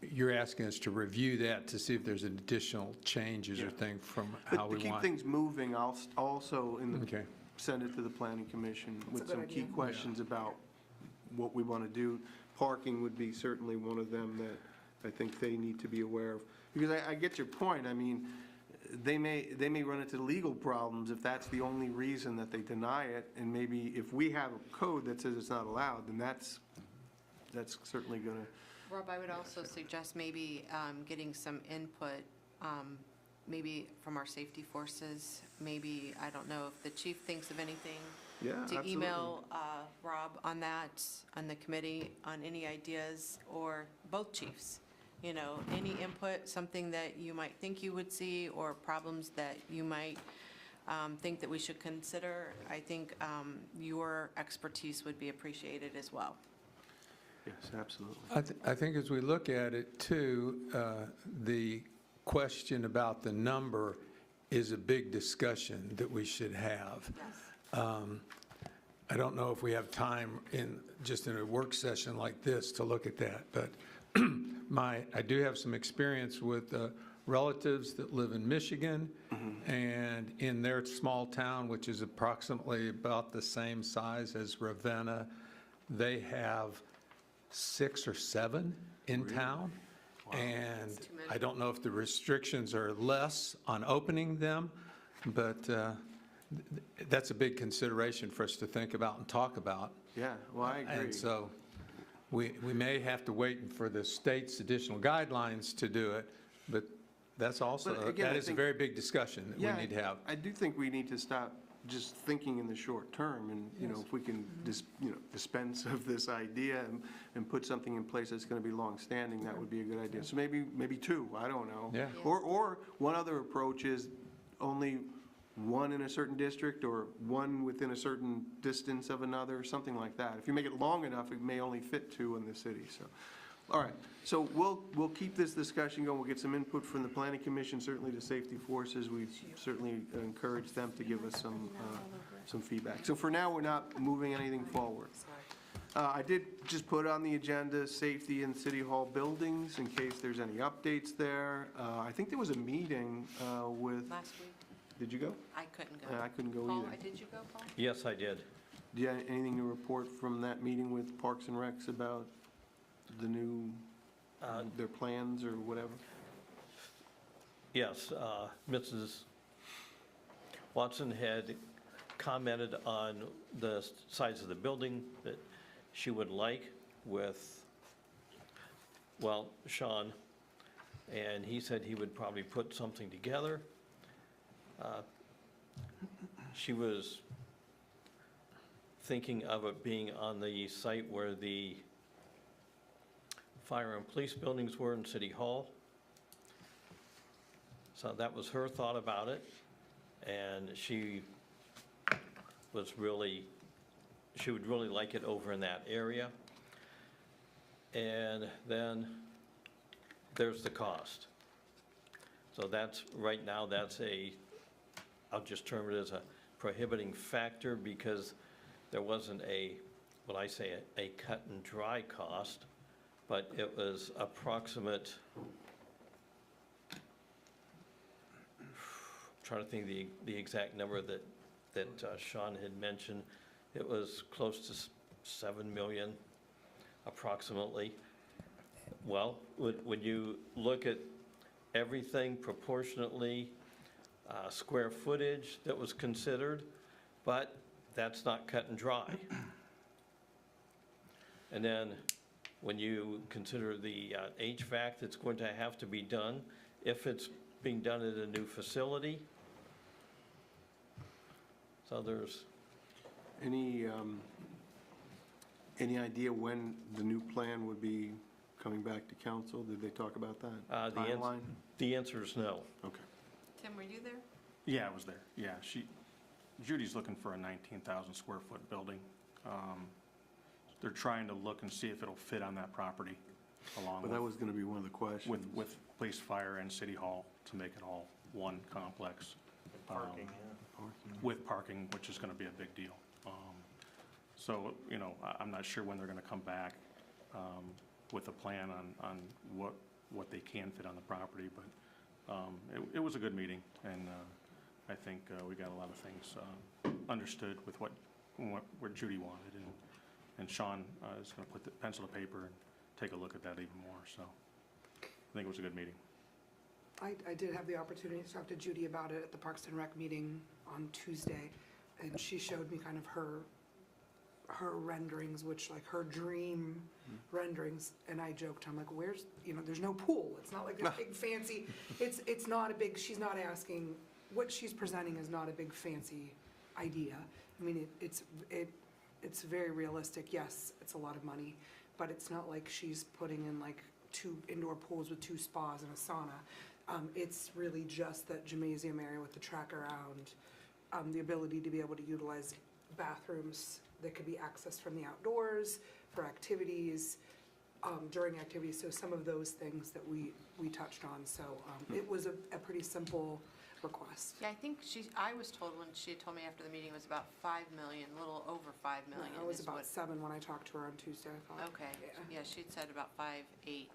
S10: you're asking us to review that to see if there's additional changes or
S4: Yeah.
S10: things from how
S4: But
S10: we
S4: to keep
S10: want.
S4: things moving, I'll also
S10: Okay.
S4: send it to the planning commission with
S11: good
S4: some key
S11: idea.
S4: questions about what we want to do. Parking would be certainly one of them that I think they need to be aware of. Because I get your point, I mean, they may run into legal problems if that's the only reason that they deny it, and maybe if we have a code that says it's not allowed, then that's certainly going to,
S3: Rob, I would also suggest maybe getting some input, maybe from our safety forces. Maybe, I don't know if the chief thinks of anything.
S4: yeah,
S3: To
S4: absolutely.
S3: email Rob on that, on the committee, on any ideas, or both chiefs. You know, any input, something that you might think you would see, or problems that you might think that we should consider. I think your expertise would be appreciated as well.
S4: Yes, absolutely.
S10: I think as we look at it too, the question about the number is a big discussion that we should have. I don't know if we have time just in a work session like this to look at that, but I do have some experience with relatives that live in Michigan, and in their small town, which is approximately about the same size as Ravenna, they have 6 or 7 in town. And
S3: That's too many.
S10: I don't know if the restrictions are less on opening them, but that's a big consideration for us to think about and talk about.
S4: Yeah, well, I agree.
S10: And so we may have to wait for the state's additional guidelines to do it, but that's also,
S4: But again,
S10: that
S4: I
S10: is a
S4: think-
S10: very big discussion that
S4: Yeah,
S10: we need to have.
S4: I do think we need to stop just thinking in the short term, and, if we can dispense of this idea and put something in place that's going to be long-standing, that would be a good idea. So maybe 2, I don't know.
S10: Yeah.
S4: Or one other approach is only one in a certain district, or one within a certain distance of another, something like that. If you make it long enough, it may only fit 2 in the city, so. All right, so we'll keep this discussion going. We'll get some input from the planning commission, certainly the safety forces. We certainly encourage them to give us some feedback. So for now, we're not moving anything forward. I did just put on the agenda safety in City Hall buildings in case there's any updates there. I think there was a meeting with,
S3: Last week,
S4: did you go?
S3: I couldn't go.
S4: I couldn't go
S3: Paul,
S4: either.
S3: did you go, Paul?
S9: Yes, I did.
S4: Do you have anything to report from that meeting with Parks and Recs about the new, their plans or whatever?
S9: Yes, Mrs. Watson had commented on the size of the building that she would like with, well, Sean, and he said he would probably put something together. She was thinking of it being on the site where the fire and police buildings were in City Hall. So that was her thought about it, and she would really like it over in that area. And then there's the cost. So that's, right now, that's I'll just term it as a prohibiting factor, because there wasn't a cut and dry cost, but it was approximate, I'm trying to think the exact number that Sean had mentioned. It was close to 7 million approximately. Well, when you look at everything proportionately, square footage that was considered, but that's not cut and dry. And then when you consider the HVAC that's going to have to be done, if it's being done at a new facility. So there's.
S4: Any idea when the new plan would be coming back to council? Did they talk about that? Timeline?
S9: The answer is no.
S4: Okay.
S3: Tim, were you there?
S1: Yeah, I was there. Yeah, Judy's looking for a 19,000 square foot building. They're trying to look and see if it'll fit on that property along
S4: But that was going to be one of the questions.
S1: with police, fire, and city hall to make it all one complex.
S4: Parking.
S1: With parking, which is going to be a big deal. So, I'm not sure when they're going to come back with a plan on what they can fit on the property, but it was a good meeting, and I think we got a lot of things understood with what Judy wanted, and Sean is going to put the pencil to paper and take a look at that even more, so I think it was a good meeting.
S11: I did have the opportunity to talk to Judy about it at the Parks and Rec meeting on Tuesday, and she showed me kind of her renderings, which like her dream renderings, and I joked, I'm like, where's, there's no pool. It's not like this big fancy, it's not a big, she's not asking, what she's presenting is not a big fancy idea. I mean, it's very realistic. Yes, it's a lot of money, but it's not like she's putting in like 2 indoor pools with 2 spas and a sauna. It's really just that gymnasium area with the track around, the ability to be able to utilize bathrooms that could be accessed from the outdoors for activities, during activities. So some of those things that we touched on. So it was a pretty simple request.
S3: Yeah, I think I was told when she told me after the meeting it was about 5 million, a little over 5 million.
S11: It was
S3: is
S11: about
S3: what-
S11: 7 when I talked to her on Tuesday, I thought.
S3: Okay, yeah, she'd said about 5.8.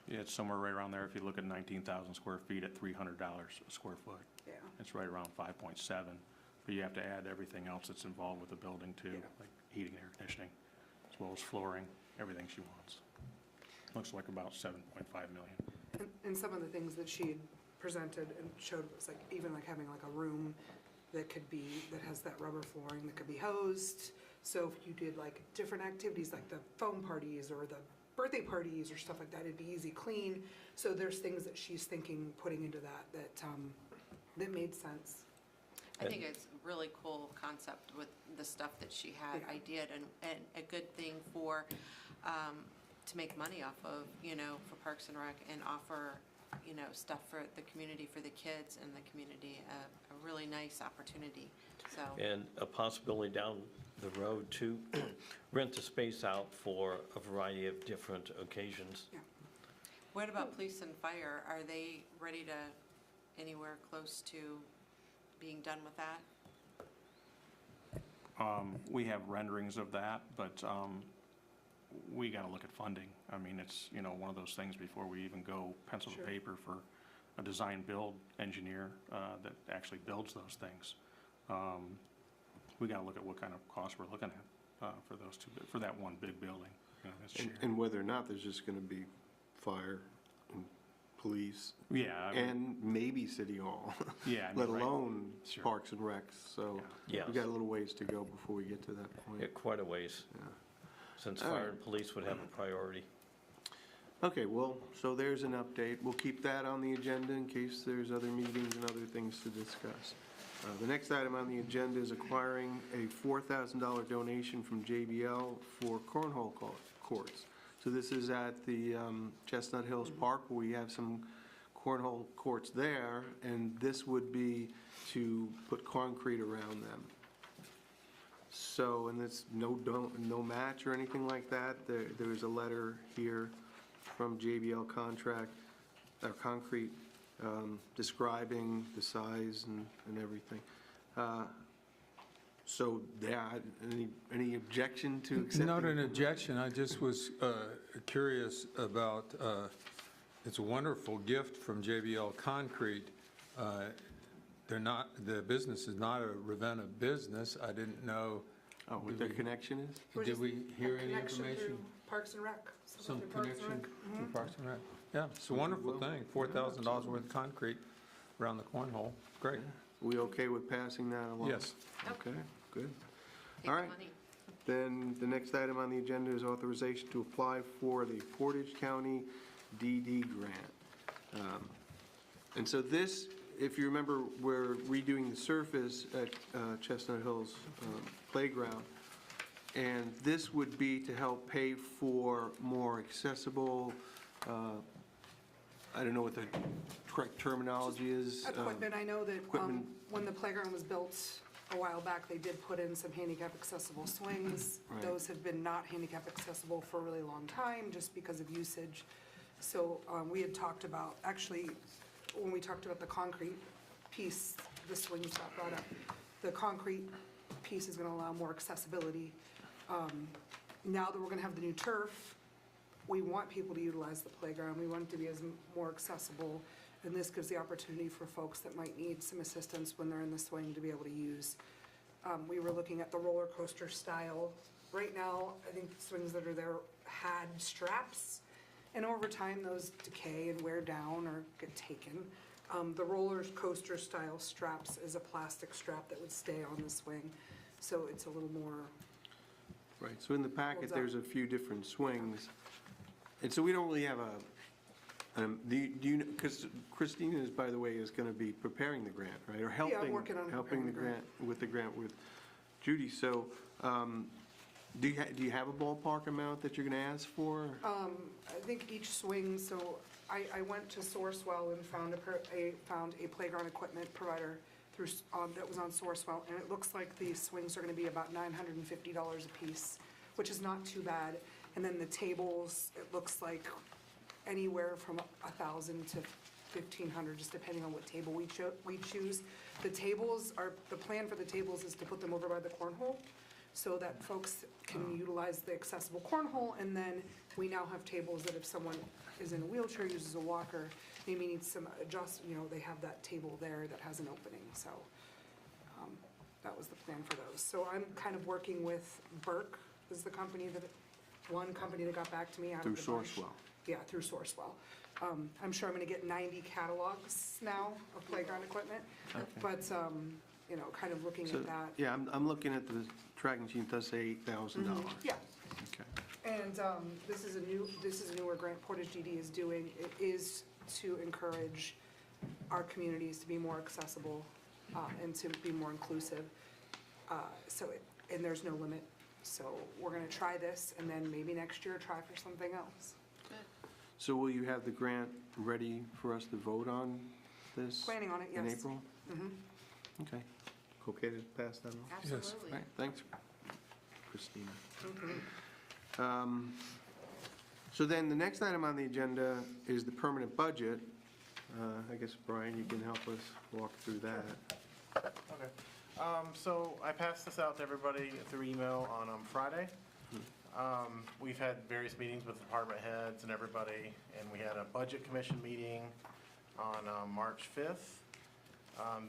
S1: Yeah, it's somewhere right around there. If you look at 19,000 square feet at $300 a square foot,
S11: Yeah.
S1: it's right around 5.7. But you have to add everything else that's involved with the building too,
S11: Yeah.
S1: like heating and air conditioning, as well as flooring, everything she wants. Looks like about 7.5 million.
S11: And some of the things that she had presented and showed was like, even like having like a room that has that rubber flooring that could be hosed. So if you did like different activities, like the foam parties or the birthday parties or stuff like that, it'd be easy clean. So there's things that she's thinking, putting into that made sense.
S3: I think it's a really cool concept with the stuff that she had
S11: Yeah.
S3: ideated, and a good thing to make money off of, for Parks and Rec, and offer, stuff for the community, for the kids in the community, a really nice opportunity, so.
S9: And a possibility down the road to rent the space out for a variety of different occasions.
S3: What about police and fire? Are they ready to, anywhere close to being done with that?
S1: We have renderings of that, but we got to look at funding. I mean, it's, one of those things before we even go pencil to paper for a design-build engineer that actually builds those things. We got to look at what kind of costs we're looking at for that one big building. That's shared.
S4: And whether or not there's just going to be fire and police.
S1: Yeah.
S4: And maybe City Hall.
S1: Yeah.
S4: Let
S1: right.
S4: alone
S1: Sure.
S4: Parks and Recs. So
S9: Yeah.
S4: we got a little ways to go before we get to that point.
S9: Yeah, quite a ways,
S4: Yeah.
S9: since
S4: All
S9: fire
S4: right.
S9: and police would have a priority.
S4: Okay, well, so there's an update. We'll keep that on the agenda in case there's other meetings and other things to discuss. The next item on the agenda is acquiring a $4,000 donation from JBL for cornhole courts. So this is at the Chestnut Hills Park, where we have some cornhole courts there, and this would be to put concrete around them. So, and it's no match or anything like that. There is a letter here from JBL Concrete, describing the size and everything. So, yeah, any objection to accepting?
S10: Not an objection, I just was curious about, it's a wonderful gift from JBL Concrete. The business is not a Ravenna business, I didn't know.
S4: Oh, what their connection is?
S10: Did we hear any
S11: Connection
S10: information?
S11: through Parks and Rec.
S10: Some
S11: through Parks and
S10: connection
S11: Rec.
S10: to Parks and Rec? Yeah, it's a wonderful thing, $4,000 worth of concrete around the cornhole, great.
S4: We okay with passing that along?
S10: Yes.
S4: Okay, good.
S3: Take
S4: All
S3: the
S4: right.
S3: money.
S4: Then the next item on the agenda is authorization to apply for the Portage County DD grant. And so this, if you remember, we're redoing the surface at Chestnut Hills Playground. And this would be to help pay for more accessible, I don't know what the correct terminology is.
S11: Equipment, I know that
S4: equipment.
S11: when the playground was built a while back, they did put in some handicap accessible swings.
S4: Right.
S11: Those have been not handicap accessible for a really long time, just because of usage. So we had talked about, actually, when we talked about the concrete piece, the swings got brought up. The concrete piece is going to allow more accessibility. Now that we're going to have the new turf, we want people to utilize the playground. We want it to be as more accessible, and this gives the opportunity for folks that might need some assistance when they're in the swing to be able to use. We were looking at the roller coaster style. Right now, I think the swings that are there had straps, and over time, those decay and wear down or get taken. The roller coaster style straps is a plastic strap that would stay on the swing, so it's a little more.
S4: Right, so in the packet,
S11: Holds up.
S4: there's a few different swings. And so we don't really have do you, because Christina is, by the way, is going to be preparing the grant, right? Or helping.
S11: I'm working on
S4: Helping
S11: preparing
S4: the
S11: the
S4: grant, with the grant with Judy. So do you have a ballpark amount that you're going to ask for?
S11: I think each swing, so I went to Sourcewell and found a playground equipment provider through, that was on Sourcewell, and it looks like these swings are gonna be about $950 a piece, which is not too bad. And then the tables, it looks like anywhere from $1,000 to $1,500, just depending on what table we choose. The plan for the tables is to put them over by the cornhole, so that folks can utilize the accessible cornhole, and then we now have tables that if someone is in a wheelchair, uses a walker, maybe needs some they have that table there that has an opening, so that was the plan for those. So I'm kind of working with Burke, is the company one company that got back to me out of the
S4: Through
S11: bunch.
S4: Sourcewell.
S11: Yeah, through Sourcewell. I'm sure I'm gonna get 90 catalogs now of playground equipment, but, kind of looking
S4: So,
S11: at that.
S4: yeah, I'm looking at the tracking sheet, it does say $8,000.
S11: Yeah,
S4: Okay.
S11: and this is a newer grant Portage DD is doing. It is to encourage our communities to be more accessible and to be more inclusive. And there's no limit. So we're gonna try this, and then maybe next year try for something else.
S4: So will you have the grant ready for us to vote on this?
S11: Planning on it,
S4: In
S11: yes.
S4: April?
S11: Mhm.
S4: Okay. Okay to pass that on?
S11: Absolutely.
S4: All right, thanks. Christina. So then the next item on the agenda is the permanent budget. I guess, Brian, you can help us walk through that.
S15: Okay. So I passed this out to everybody through email on Friday. We've had various meetings with department heads and everybody, and we had a budget commission meeting on March 5th.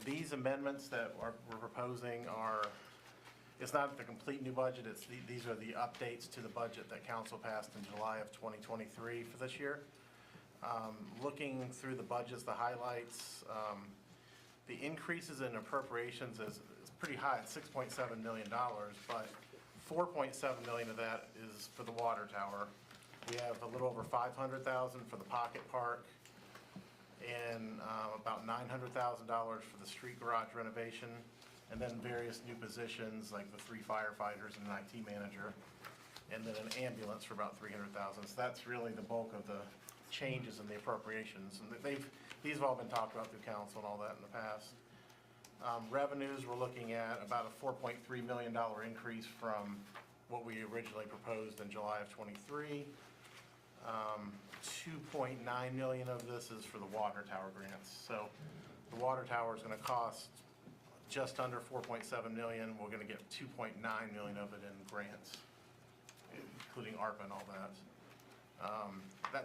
S15: These amendments that we're proposing are, it's not the complete new budget, these are the updates to the budget that council passed in July of 2023 for this year. Looking through the budgets, the highlights, the increases in appropriations is pretty high at $6.7 million, but $4.7 million of that is for the water tower. We have a little over $500,000 for the pocket park, and about $900,000 for the street garage renovation, and then various new positions like the 3 firefighters and an IT manager, and then an ambulance for about $300,000. So that's really the bulk of the changes in the appropriations. And these have all been talked about through council and all that in the past. Revenues, we're looking at about a $4.3 million increase from what we originally proposed in July of '23. 2.9 million of this is for the water tower grants. So the water tower is going to cost just under 4.7 million. We're going to get 2.9 million of it in grants, including ARPA and all that.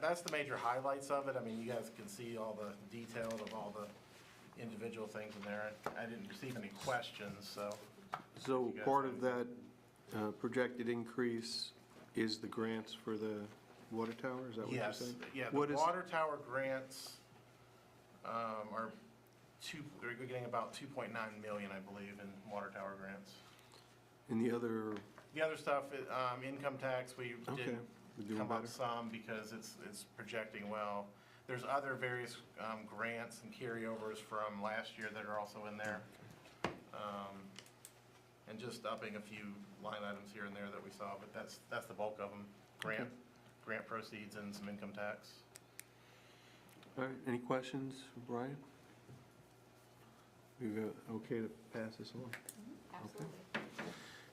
S15: That's the major highlights of it. I mean, you guys can see all the detail of all the individual things in there. I didn't receive any questions, so.
S4: So
S15: You guys
S4: part
S15: have-
S4: of that projected increase is the grants for the water tower, is that what you're
S15: Yes,
S4: saying?
S15: yeah,
S4: What
S15: the
S4: is-
S15: water tower grants they're getting about 2.9 million, I believe, in water tower grants.
S4: And the other,
S15: The other stuff, income tax, we
S4: okay,
S15: did
S4: we're doing
S15: come
S4: better.
S15: up some because it's projecting well. There's other various grants and carryovers from last year that are also in there. And just upping a few line items here and there that we saw, but that's the bulk of them. Grant proceeds and some income tax.
S4: All right, any questions for Brian? We okay to pass this along?
S3: Absolutely.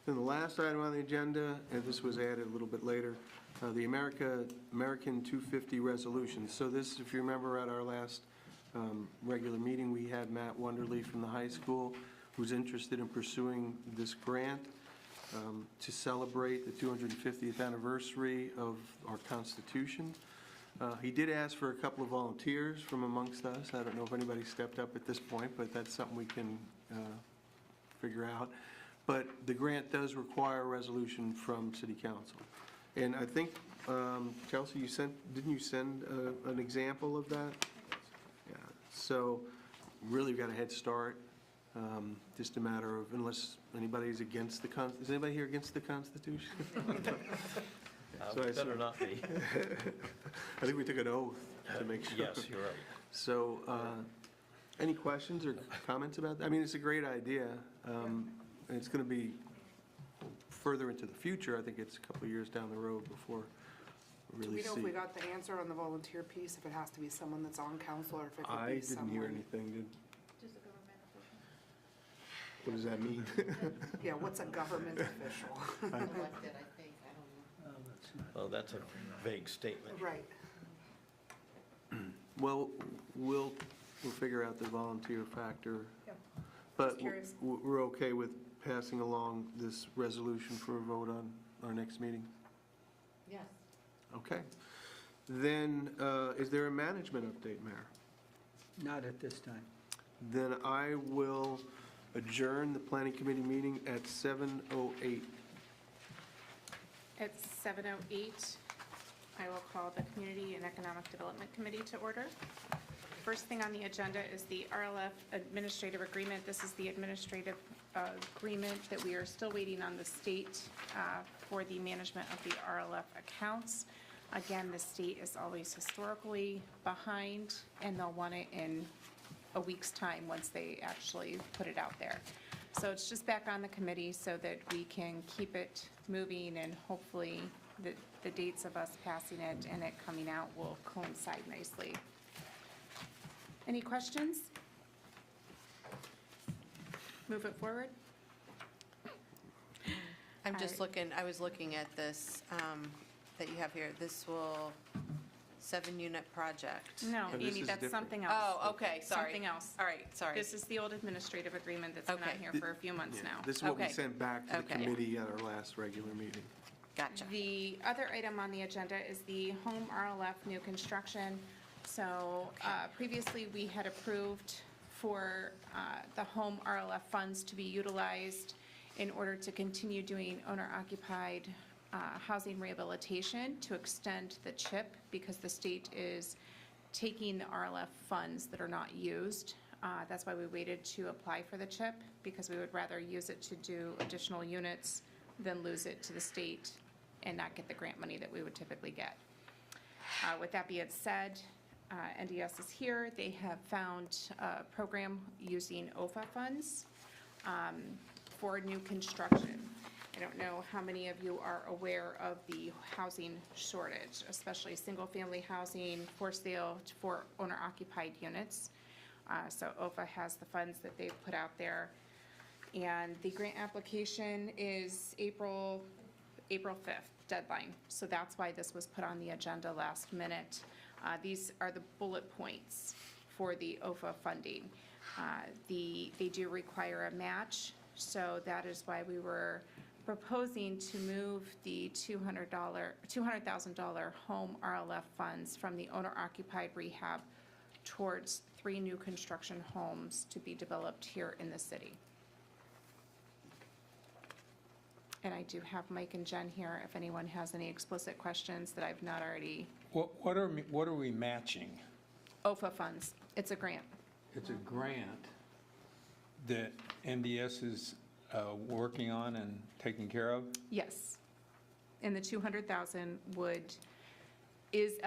S4: Then the last item on the agenda, and this was added a little bit later, the American 250 resolution. So this, if you remember at our last regular meeting, we had Matt Wonderly from the high school who's interested in pursuing this grant to celebrate the 250th anniversary of our Constitution. He did ask for a couple of volunteers from amongst us. I don't know if anybody stepped up at this point, but that's something we can figure out. But the grant does require a resolution from City Council. And I think, Chelsea, didn't you send an example of that? Yeah. So really, we've got a head start. Just a matter of, unless anybody's against is anybody here against the Constitution? So I
S9: Better
S4: assume-
S9: not be.
S4: I think we took an oath to make sure.
S9: Yes, you're right.
S4: So, any questions or comments about that? I mean, it's a great idea. And it's going to be further into the future. I think it's a couple of years down the road before we
S11: Do
S4: really
S11: we know
S4: see.
S11: if we got the answer on the volunteer piece, if it has to be someone that's on council, or if it could
S4: I
S11: be someone?
S4: didn't hear anything.
S14: Just a government official.
S4: What does that mean?
S11: Yeah, what's a government official?
S3: Elected, I think, I don't know.
S9: Oh, that's a vague statement.
S11: Right.
S4: Well, we'll figure out the volunteer factor.
S11: Yeah.
S4: But
S11: Just curious.
S4: we're okay with passing along this resolution for a vote on our next meeting?
S3: Yes.
S4: Okay. Then, is there a management update, Mayor?
S7: Not at this time.
S4: Then I will adjourn the planning committee meeting at 7:08.
S12: At 7:08, I will call the Community and Economic Development Committee to order. First thing on the agenda is the RLF Administrative Agreement. This is the administrative agreement that we are still waiting on the state for the management of the RLF accounts. Again, the state is always historically behind, and they'll want it in a week's time once they actually put it out there. So it's just back on the committee so that we can keep it moving, and hopefully the dates of us passing it and it coming out will coincide nicely. Any questions? Move it forward.
S3: I'm just
S12: Alright.
S3: looking, I was looking at this that you have here. This will, 7-unit project.
S12: No,
S4: But this
S12: Amy,
S4: is
S12: that's
S4: different.
S12: something else.
S3: Oh, okay, sorry.
S12: Something else.
S3: All right, sorry.
S12: This is the old administrative agreement that's been
S3: Okay.
S12: on here for a few months
S4: Yeah,
S12: now.
S4: This is what we
S3: Okay.
S4: sent back to the
S3: Okay.
S4: committee at our last regular meeting.
S3: Gotcha.
S12: The other item on the agenda is the home RLF new construction. So previously, we had approved for the home RLF funds to be utilized in order to continue doing owner-occupied housing rehabilitation to extend the CHIP, because the state is taking the RLF funds that are not used. That's why we waited to apply for the CHIP, because we would rather use it to do additional units than lose it to the state and not get the grant money that we would typically get. With that being said, NDS is here. They have found a program using OFA funds for new construction. I don't know how many of you are aware of the housing shortage, especially single-family housing for sale for owner-occupied units. So OFA has the funds that they've put out there. And the grant application is April 5th deadline. So that's why this was put on the agenda last minute. These are the bullet points for the OFA funding. They do require a match, so that is why we were proposing to move the $200,000 home RLF funds from the owner-occupied rehab towards 3 new construction homes to be developed here in the city. And I do have Mike and Jen here if anyone has any explicit questions that I've not already.
S16: What are we matching?
S12: OFA funds, it's a grant.
S16: It's a grant that NDS is working on and taking care of?
S12: Yes. And the 200,000 it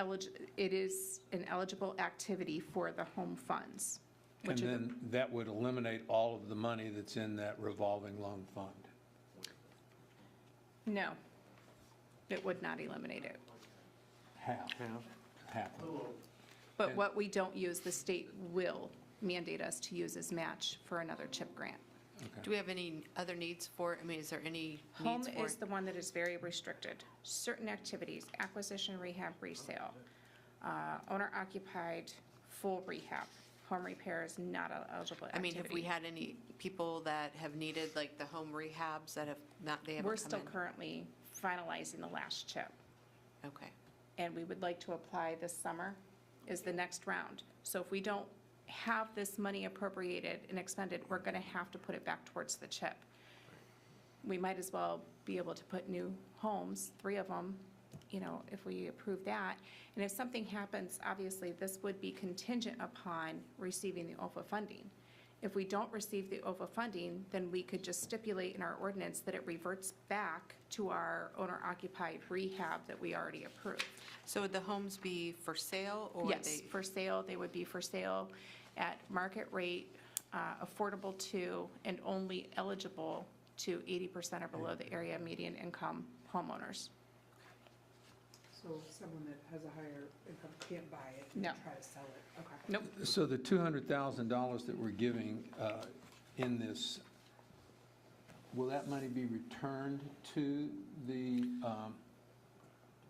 S12: is an eligible activity for the home funds.
S16: And
S12: which are the-
S16: then that would eliminate all of the money that's in that revolving loan fund?
S12: No, it would not eliminate it.
S16: Half. Half.
S12: But what we don't use, the state will mandate us to use as match for another CHIP grant.
S3: Do we have any other needs for, I mean, is there any
S12: Home
S3: needs for?
S12: is the one that is very restricted. Certain activities, acquisition, rehab, resale, owner-occupied, full rehab. Home repair is not an eligible
S3: I
S12: activity.
S3: mean, have we had any people that have needed, like, the home rehabs that have not, they haven't come in?
S12: We're still currently finalizing the last CHIP.
S3: Okay.
S12: And we would like to apply this summer is the next round. So if we don't have this money appropriated and expended, we're going to have to put it back towards the CHIP. We might as well be able to put new homes, 3 of them, if we approve that. And if something happens, obviously, this would be contingent upon receiving the OFA funding. If we don't receive the OFA funding, then we could just stipulate in our ordinance that it reverts back to our owner-occupied rehab that we already approved.
S3: So would the homes be for sale, or
S12: Yes, for sale, they would be for sale at market rate, affordable to, and only eligible to 80% or below the area median income homeowners.
S11: So someone that has a higher income can't buy it and
S12: No.
S11: try to sell it? Okay.
S12: Nope.
S16: So the $200,000 that we're giving in this, will that money be returned to the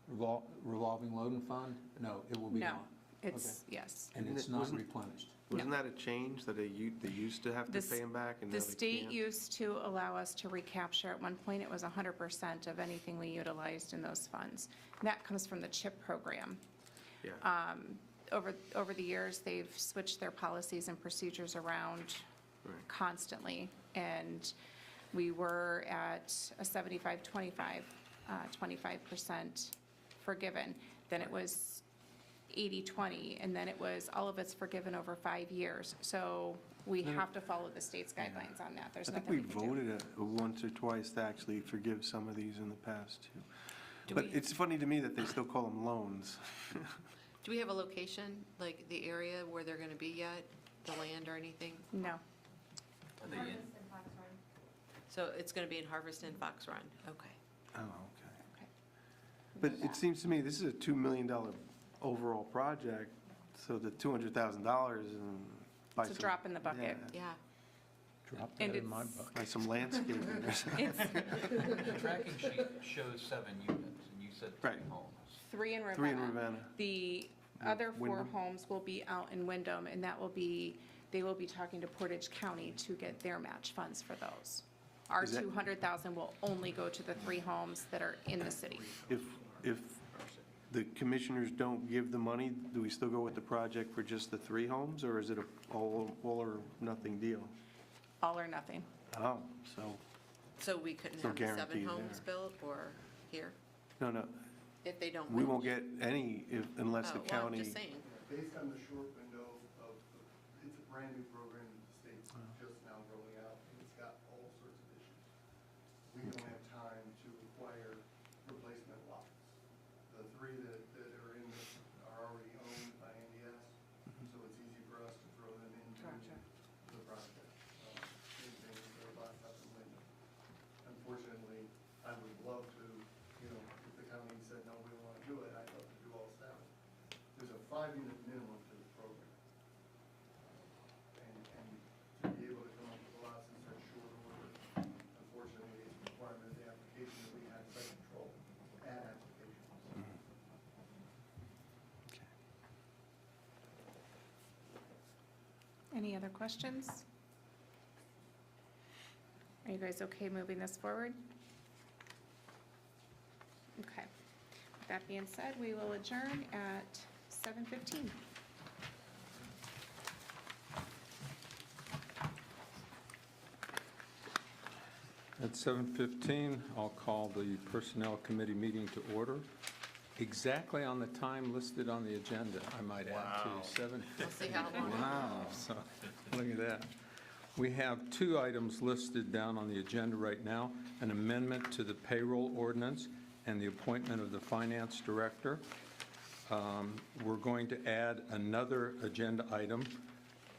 S16: revolving loan fund? No, it will be
S12: No,
S16: gone.
S12: it's, yes.
S16: And it's
S4: Isn't it-
S16: not
S4: wasn't-
S16: replenished?
S4: Wasn't that a change, that they used to have to
S12: The s-
S4: pay them back and now
S12: The
S4: they
S12: state
S4: can't?
S12: used to allow us to recapture, at one point, it was 100% of anything we utilized in those funds. And that comes from the CHIP program.
S4: Yeah.
S12: Over the years, they've switched their policies and procedures around
S4: Right.
S12: constantly. And we were at a 75-25, 25% forgiven. Then it was 80-20, and then it was, all of it's forgiven over 5 years. So we have to follow the state's guidelines on that. There's
S4: I think
S12: nothing
S4: we
S12: we can do.
S4: voted once or twice to actually forgive some of these in the past, too.
S3: Do
S4: But
S3: we-
S4: it's funny to me that they still call them loans.
S3: Do we have a location, like the area where they're going to be yet, the land or anything?
S12: No.
S3: So it's going to be in Harvest and Fox Run? Okay.
S4: Oh, okay. But it seems to me, this is a $2 million overall project, so the $200,000 is by
S12: It's a
S4: some-
S12: drop in the bucket.
S3: Yeah.
S16: Drop
S12: And
S16: that in my
S12: it's-
S16: bucket.
S4: Like some landscaping or something.
S12: It's
S8: The tracking sheet shows 7 units, and you said 3
S4: Right.
S8: homes.
S12: 3 in Ravenna.
S4: 3 in Ravenna.
S12: The other 4
S4: Wyndham?
S12: homes will be out in Wyndham, and that will be, they will be talking to Portage County to get their match funds for those. Our
S4: Is that-
S12: 200,000 will only go to the 3 homes that are in the city.
S4: If the commissioners don't give the money, do we still go with the project for just the 3 homes, or is it a all or nothing deal?
S12: All or nothing.
S4: Oh, so,
S3: So we couldn't
S4: No
S3: have the 7
S4: guarantee
S3: homes
S4: there.
S3: built or here,
S4: no,
S3: if they don't
S4: we
S3: win?
S4: won't get any unless the
S3: Oh, well, I'm
S4: county.
S3: just saying.
S17: Based on the short window of, it's a brand-new program that the state's just now rolling out, and it's got all sorts of issues. We don't have time to acquire replacement lots. The 3 that are in this are already owned by NDS, so it's easy for us to throw them into the project. Same thing with the lots up in Wyndham. Unfortunately, I would love to, if the county said, no, we don't want to do it, I'd love to do all 7. There's a 5-unit minimum to the program. And to be able to come up with lots in such short order, unfortunately, it's a requirement of the application that we have site control at application.
S12: Any other questions? Are you guys okay moving this forward? Okay. With that being said, we will adjourn at 7:15.
S16: At 7:15, I'll call the Personnel Committee meeting to order, exactly on the time listed on the agenda, I might add,
S2: Wow.
S16: to 7:15.
S3: We'll see how long.
S16: Wow, so, look at that. We have 2 items listed down on the agenda right now, an amendment to the payroll ordinance and the appointment of the finance director. We're going to add another agenda item,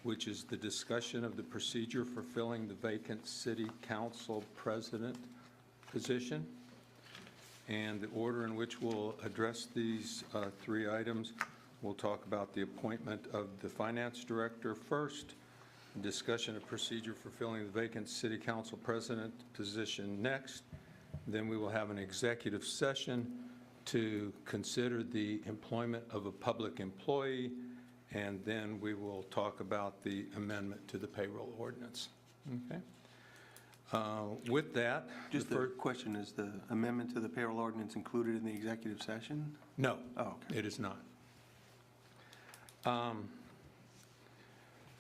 S16: which is the discussion of the procedure for filling the vacant city council president position. And the order in which we'll address these 3 items, we'll talk about the appointment of the finance director first, discussion of procedure for filling the vacant city council president position next. Then we will have an executive session to consider the employment of a public employee, and then we will talk about the amendment to the payroll ordinance. Okay? With that,
S4: Just a question, is the amendment to the payroll ordinance included in the executive session?
S16: no,
S4: Oh, okay.
S16: it is not.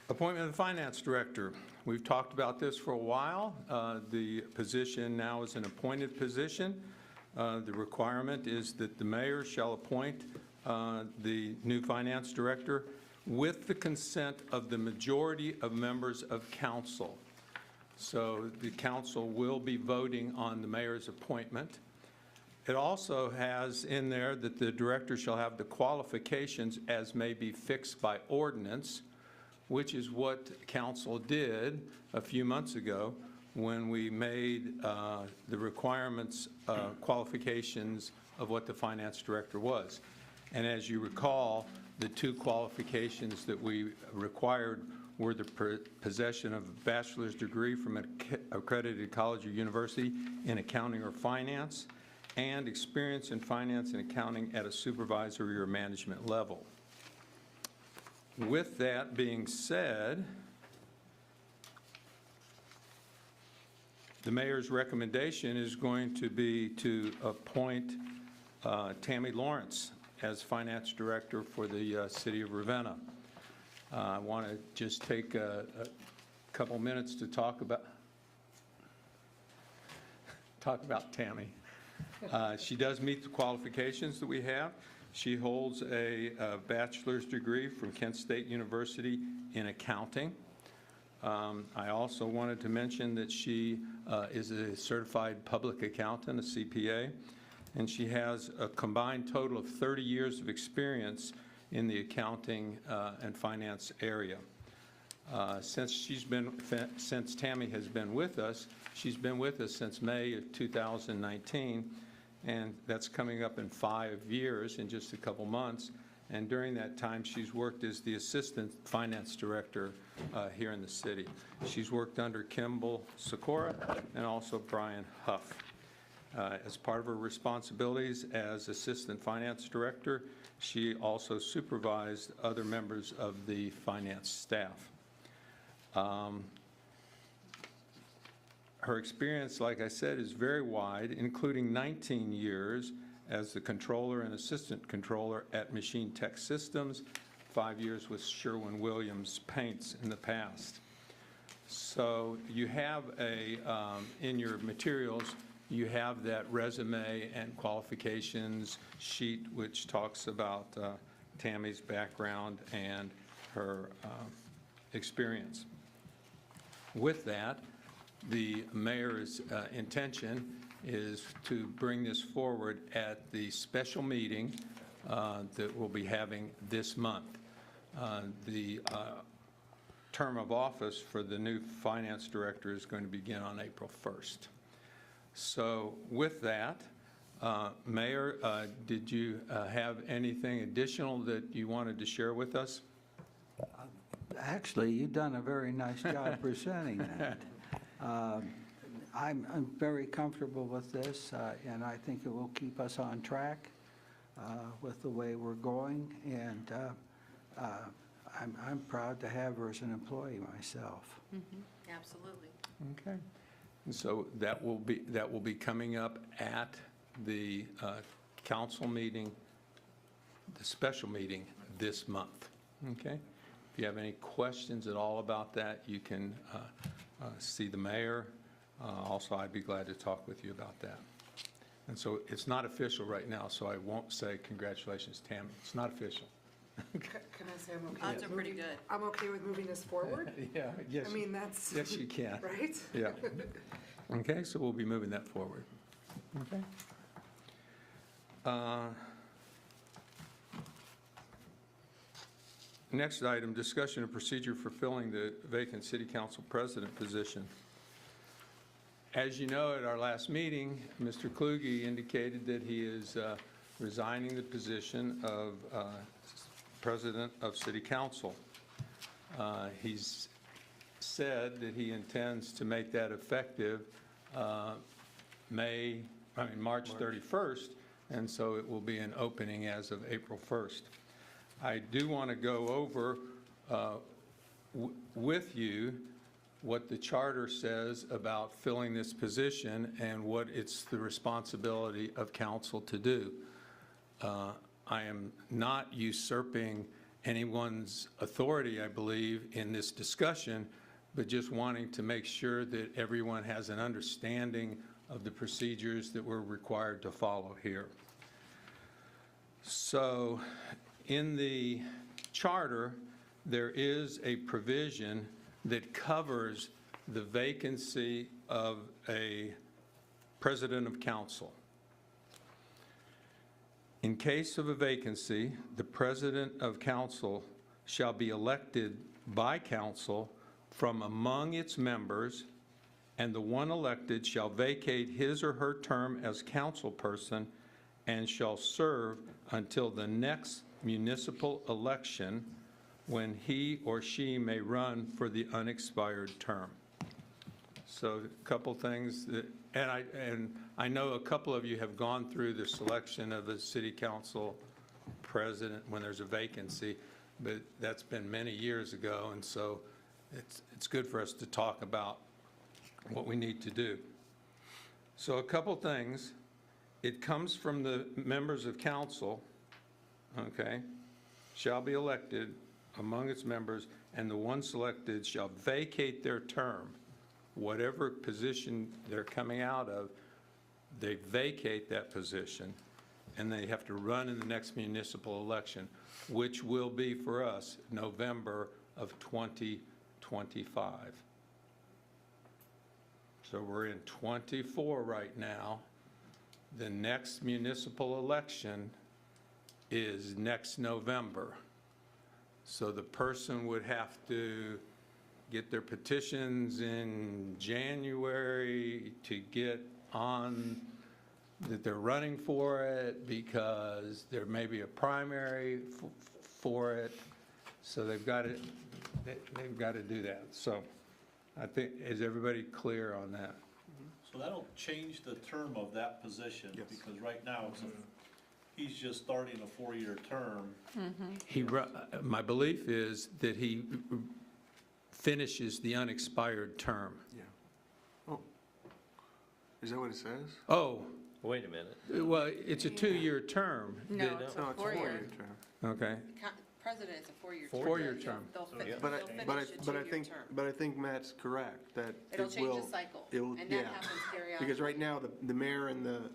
S16: Appointment of the finance director. We've talked about this for a while. The position now is an appointed position. The requirement is that the mayor shall appoint the new finance director with the consent of the majority of members of council. So the council will be voting on the mayor's appointment. It also has in there that the director shall have the qualifications as may be fixed by ordinance, which is what council did a few months ago when we made the requirements, qualifications of what the finance director was. And as you recall, the 2 qualifications that we required were the possession of a bachelor's degree from an accredited college or university in accounting or finance, and experience in finance and accounting at a supervisory or management level. With that being said, the mayor's recommendation is going to be to appoint Tammy Lawrence as finance director for the city of Ravenna. I want to just take a couple minutes to talk about Tammy. She does meet the qualifications that we have. She holds a bachelor's degree from Kent State University in accounting. I also wanted to mention that she is a certified public accountant, a CPA, and she has a combined total of 30 years of experience in the accounting and finance area. Since Tammy has been with us, she's been with us since May of 2019, and that's coming up in 5 years in just a couple months. and during that time, she's worked as the Assistant Finance Director here in the city. She's worked under Kimball Sikora and also Brian Huff. As part of her responsibilities as Assistant Finance Director, she also supervised other members of the finance staff. Her experience, like I said, is very wide, including 19 years as the controller and assistant controller at Machine Tech Systems, 5 years with Sherwin-Williams Paints in the past. So you have in your materials, you have that resume and qualifications sheet which talks about Tammy's background and her experience. With that, the mayor's intention is to bring this forward at the special meeting that we'll be having this month. The term of office for the new finance director is going to begin on April 1st. So with that, Mayor, did you have anything additional that you wanted to share with us?
S7: Actually, you've done a very nice job presenting that. I'm very comfortable with this, and I think it will keep us on track with the way we're going, and I'm proud to have her as an employee myself.
S3: Absolutely.
S16: Okay. And so that will be coming up at the council meeting, the special meeting this month. Okay? If you have any questions at all about that, you can see the mayor. Also, I'd be glad to talk with you about that. And so it's not official right now, so I won't say congratulations, Tammy. It's not official.
S11: Can I say I'm okay?
S3: Odds are pretty good.
S11: I'm okay with moving this forward?
S16: Yeah, yes.
S11: I mean, that's.
S16: Yes, you can.
S11: Right?
S16: Yeah. Okay, so we'll be moving that forward. Okay. Next item, discussion of procedure for filling the vacant city council president position. As you know, at our last meeting, Mr. Kluge indicated that he is resigning the position of president of city council. He's said that he intends to make that effective March 31st, and so it will be an opening as of April 1st. I do want to go over with you what the charter says about filling this position and what it's the responsibility of council to do. I am not usurping anyone's authority, I believe, in this discussion, but just wanting to make sure that everyone has an understanding of the procedures that we're required to follow here. So in the charter, there is a provision that covers the vacancy of a president of council. In case of a vacancy, the president of council shall be elected by council from among its members, and the one elected shall vacate his or her term as councilperson and shall serve until the next municipal election, when he or she may run for the unexpired term. So a couple things that, and I know a couple of you have gone through the selection of a city council president when there's a vacancy, but that's been many years ago, and so it's good for us to talk about what we need to do. So a couple things. It comes from the members of council, okay, shall be elected among its members, and the one selected shall vacate their term. Whatever position they're coming out of, they vacate that position, and they have to run in the next municipal election, which will be for us November of 2025. So we're in 24 right now. The next municipal election is next November. So the person would have to get their petitions in January to get on that they're running for it, because there may be a primary for it, so they've got to do that. So I think, is everybody clear on that?
S2: So that'll change the term of that position, because right now, he's just starting a 4-year term.
S16: My belief is that he finishes the unexpired term.
S4: Yeah. Oh, is that what it says?
S16: Oh,
S9: Wait a minute.
S16: well, it's a 2-year term.
S3: No,
S16: Did-
S3: it's
S4: No,
S3: a
S4: it's a
S3: 4-year.
S4: four-year term.
S16: Okay.
S3: President is a 4-year term.
S16: Four-year term.
S3: They'll
S4: But
S3: finish a
S4: but I
S3: 2-year
S4: think,
S3: term.
S4: but I think Matt's correct, that
S3: It'll
S4: it
S3: change
S4: will.
S3: the cycle,
S4: It'll-
S3: and that
S4: yeah.
S3: happens periodically.
S4: Because right now, the mayor and the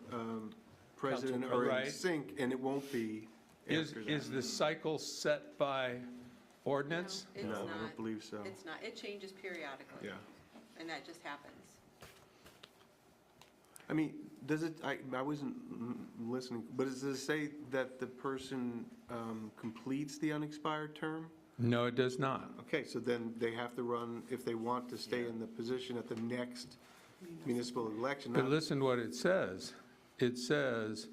S4: president are in
S16: Right.
S4: sync, and it won't be after that.
S16: Is the cycle set by ordinance?
S3: It's
S4: No, I
S3: not.
S4: don't believe so.
S3: It's not. It changes periodically.
S4: Yeah.
S3: And that just happens.
S4: I mean, does it, I wasn't listening, but does it say that the person completes the unexpired term?
S16: No, it does not.
S4: Okay, so then they have to run, if they want to stay in the position at the next municipal election.
S16: But
S4: not-
S16: listen to what it says. It says,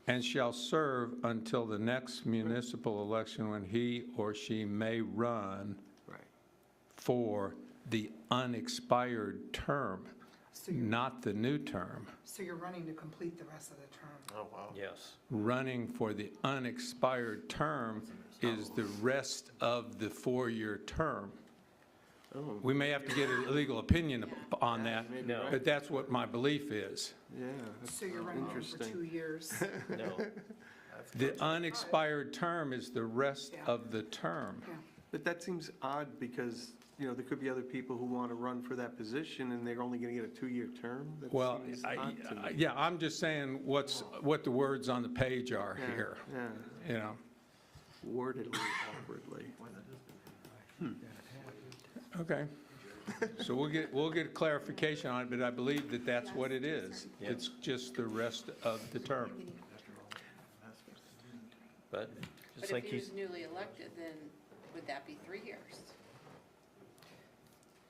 S16: "And shall serve until the next municipal election when he or she may run
S4: Right.
S16: for the unexpired term,"
S11: So you're,
S16: not the new term.
S11: so you're running to complete the rest of the term.
S15: Oh, wow.
S9: Yes.
S16: Running for the unexpired term is the rest of the 4-year term.
S4: Oh,
S16: We may have to get a legal opinion on that,
S4: maybe
S9: No.
S4: right.
S16: but that's what my belief is.
S4: Yeah, that's
S11: So you're running for
S4: interesting.
S11: 2 years.
S9: No.
S16: The unexpired term is the rest
S11: Yeah.
S16: of the term.
S11: Yeah.
S4: But that seems odd because, you know, there could be other people who want to run for that position and they're only going to get a 2-year term? That
S16: Well,
S4: seems odd to me.
S16: yeah, I'm just saying what the words on the page are
S4: Yeah,
S16: here,
S4: Yeah,
S16: you know?
S4: worded awkwardly.
S16: Okay. So we'll get clarification on it, but I believe that that's what it is.
S9: Yeah.
S16: It's just the rest of the term.
S9: But
S3: But
S9: just
S3: if
S9: like
S3: he
S9: you,
S3: was newly elected, then would that be 3 years?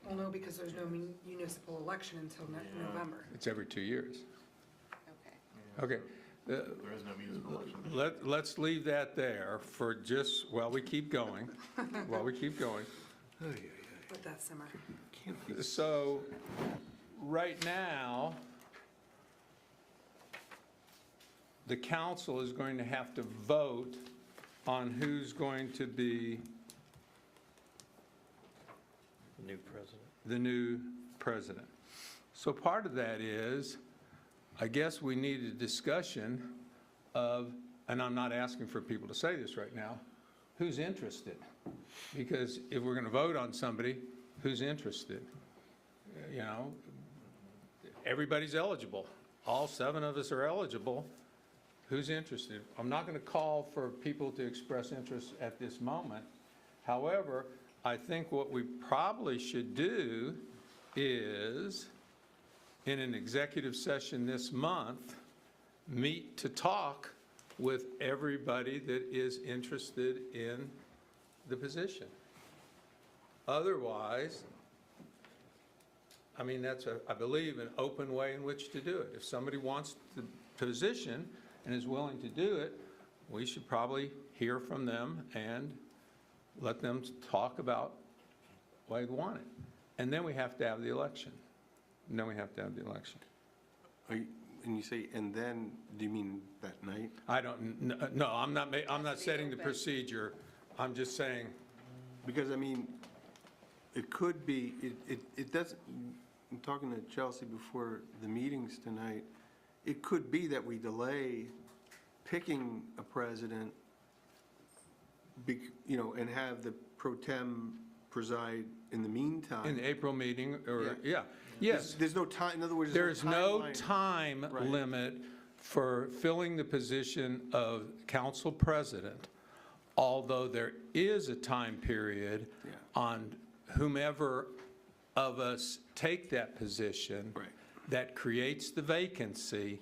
S11: Well, no, because there's no municipal election until November.
S16: It's every 2 years.
S3: Okay.
S16: Okay.
S15: There is no municipal election.
S16: Let's leave that there for just, while we keep going,
S11: Let that simmer.
S16: So, right now, the council is going to have to vote on who's going to be
S9: new president.
S16: the new president. So part of that is, I guess we need a discussion of, and I'm not asking for people to say this right now, who's interested? Because if we're going to vote on somebody, who's interested? You know, everybody's eligible. All 7 of us are eligible. Who's interested? I'm not going to call for people to express interest at this moment. However, I think what we probably should do is, in an executive session this month, meet to talk with everybody that is interested in the position. Otherwise, I mean, that's, I believe, an open way in which to do it. If somebody wants the position and is willing to do it, we should probably hear from them and let them talk about why they want it. And then we have to have the election.
S4: And you say, and then, do you mean that night?
S16: I don't, no, I'm not setting the procedure. I'm just saying,
S4: Because, I mean, it could be, it doesn't, I'm talking to Chelsea before the meetings tonight, it could be that we delay picking a president, you know, and have the pro tem preside in the meantime.
S16: in the April meeting, or,
S4: Yeah.
S16: yeah, yes.
S4: There's no time, in other words,
S16: There's no
S4: timeline.
S16: time
S4: Right.
S16: limit for filling the position of council president, although there is a time period
S4: Yeah.
S16: on whomever of us take that position
S4: Right.
S16: that creates the vacancy,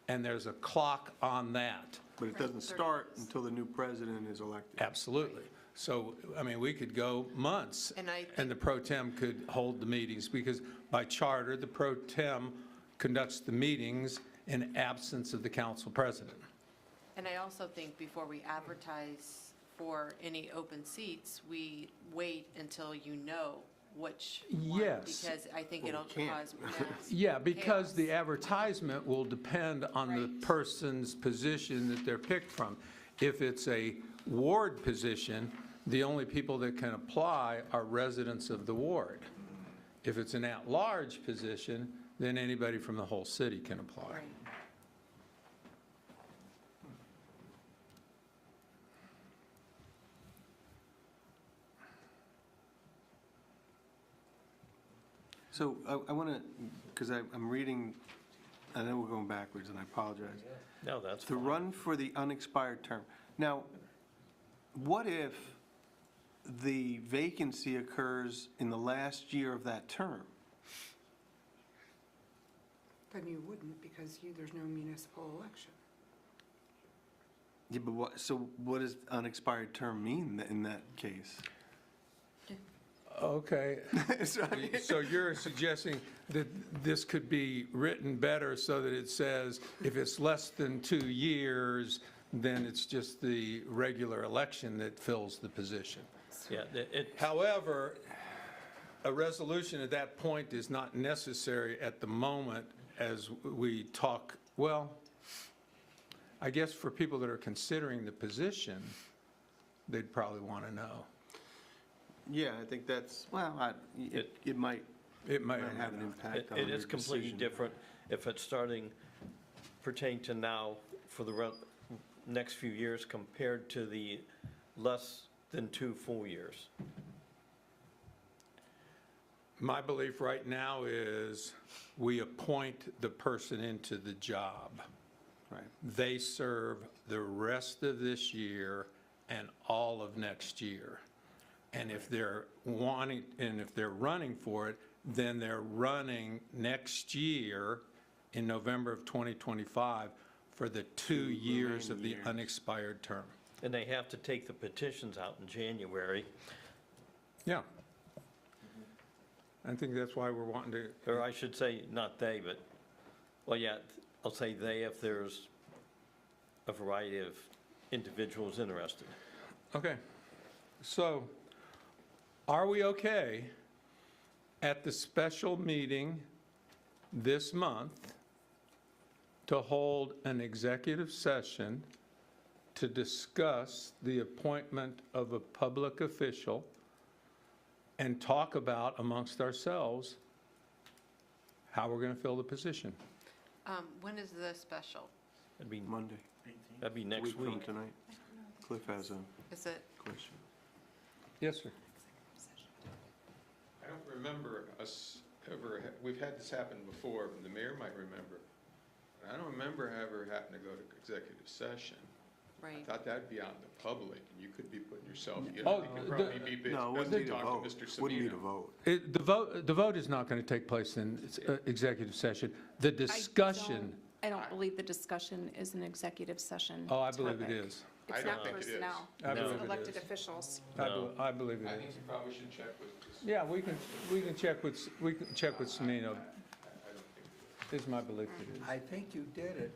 S16: and there's a clock on that.
S4: But it doesn't start until the new president is elected.
S16: Absolutely. So, I mean, we could go months,
S3: And I
S16: and the pro tem could hold the meetings, because by charter, the pro tem conducts the meetings, in absence of the council president.
S3: And I also think before we advertise for any open seats, we wait until you know which one.
S16: Yes.
S3: Because I think
S4: Well,
S3: it'll
S4: we can't.
S3: cause mass
S16: Yeah, because the
S3: chaos.
S16: advertisement will depend on the
S3: Right.
S16: person's position that they're picked from. If it's a ward position, the only people that can apply are residents of the ward. If it's an at-large position, then anybody from the whole city can apply.
S3: Right.
S4: So I want to, because I'm reading, I know we're going backwards, and I apologize.
S9: No, that's
S4: To
S9: fine.
S4: run for the unexpired term. Now, what if the vacancy occurs in the last year of that term?
S11: Then you wouldn't, because there's no municipal election.
S4: Yeah, but so what does unexpired term mean in that case?
S16: Okay. So you're suggesting that this could be written better so that it says if it's less than 2 years, then it's just the regular election that fills the position.
S9: Yeah,
S16: However, a resolution at that point is not necessary at the moment as we talk, well, I guess for people that are considering the position, they'd probably want to know.
S4: Yeah, I think that's, well, it might
S16: It might
S4: have an impact on
S9: It
S4: your
S9: is completely
S4: decision.
S9: different if it's starting pertaining to now for the next few years compared to the less than 2 full years.
S16: My belief right now is we appoint the person into the job.
S4: Right.
S16: They serve the rest of this year and all of next year. And if they're running for it, then they're running next year in November of 2025 for the 2 years of the unexpired term.
S9: And they have to take the petitions out in January,
S16: Yeah. I think that's why we're wanting to,
S9: or I should say, not they, but, well, yeah, I'll say they if there's a variety of individuals interested.
S16: okay. So, are we okay at the special meeting this month to hold an executive session to discuss the appointment of a public official and talk about amongst ourselves how we're going to fill the position?
S3: When is the special?
S9: That'd be,
S4: Monday.
S9: that'd be
S4: A
S9: next
S4: from
S9: week.
S4: tonight. Cliff has a
S3: Is it?
S4: question.
S16: Yes, sir.
S13: I don't remember us ever, we've had this happen before, the mayor might remember. But I don't remember ever having to go to executive session.
S3: Right.
S13: I thought that'd be out in the public, and you could be putting yourself, you
S16: Oh,
S13: know, you could probably be busy.
S4: No, it
S13: best
S4: wouldn't
S13: to
S4: need a
S13: talk
S4: vote.
S13: to Mr.
S4: Wouldn't need a
S13: Savino.
S4: vote.
S16: The vote is not going to take place in executive session. The discussion,
S12: I don't believe the discussion is an executive session.
S16: oh, I believe it
S12: topic.
S16: is.
S13: I
S12: It's
S13: don't
S12: not
S13: think it is.
S12: personnel.
S16: I
S12: It's
S16: believe it
S12: elected
S16: is.
S12: officials.
S16: I believe
S13: I
S16: it
S13: think
S16: is.
S13: you probably should check with this.
S16: Yeah, we can check with Samino. It's my belief it is.
S7: I think you did it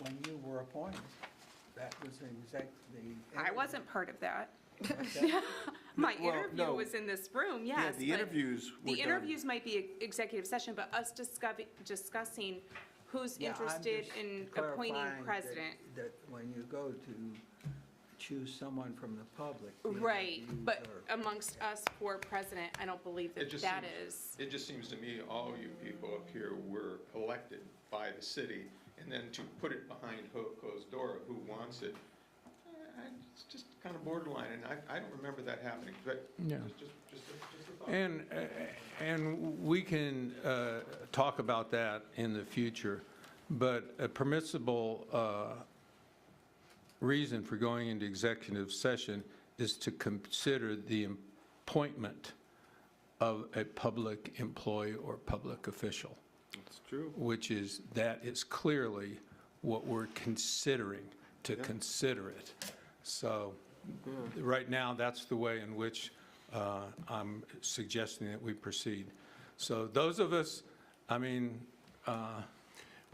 S7: when you were appointed. That was
S12: I wasn't part of that. My
S4: Well,
S12: interview
S4: no.
S12: was in this room,
S4: Yeah,
S12: yes.
S4: the
S12: but
S4: interviews were
S12: The
S4: done.
S12: interviews might be executive session, but us discussing who's
S7: Yeah, I'm
S12: interested
S7: just
S12: in
S7: clarifying
S12: appointing
S7: that-
S12: president.
S7: That when you go to choose someone from the public. the
S12: Right,
S7: interviews
S12: but
S7: are-
S12: amongst us for president, I don't believe
S13: It
S12: that
S13: just
S12: that
S13: seems-
S12: is.
S13: It just seems to me, all you people up here were elected by the city, and then to put it behind closed door, who wants it, it's just kind of borderline, and I don't remember that happening, but
S16: Yeah.
S13: just a thought.
S16: And we can talk about that in the future, but a permissible reason for going into executive session is to consider the appointment of a public employee or public official.
S4: That's true.
S16: That is clearly what we're considering, to consider it. So, right now, that's the way in which I'm suggesting that we proceed. So those of us, I mean,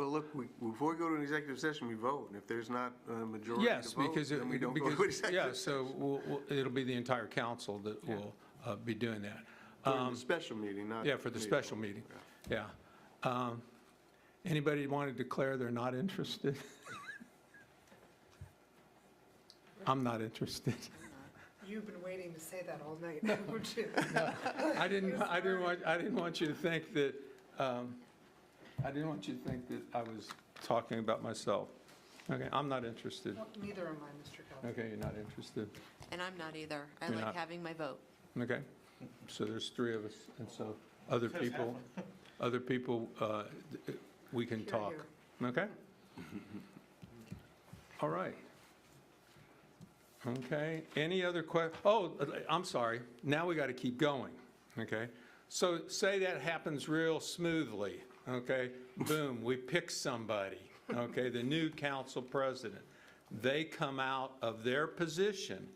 S4: Well, look, before we go to an executive session, we vote, and if there's not a majority
S16: Yes,
S4: to vote,
S16: because,
S4: then we don't go to
S16: because,
S4: executive
S16: yeah,
S4: session.
S16: so it'll be the entire council that will be doing that.
S4: During the special meeting, not.
S16: Yeah, for the special meeting, yeah. Anybody want to declare they're not interested? I'm not interested.
S11: You've been waiting to say that all night, haven't you?
S16: I didn't want you to think that, I didn't want you to think that I was talking about myself. Okay, I'm not interested.
S11: Neither am I, Mr. Kelly.
S16: Okay, you're not interested.
S3: And I'm not either. I
S16: You're
S3: like
S16: not.
S3: having my vote.
S16: Okay, so there's three of us, and so other people, we can talk. Okay? All right. Okay, any other I'm sorry, now we got to keep going, okay? So say that happens real smoothly, okay? Boom, we pick somebody, okay, the new council president. They come out of their position,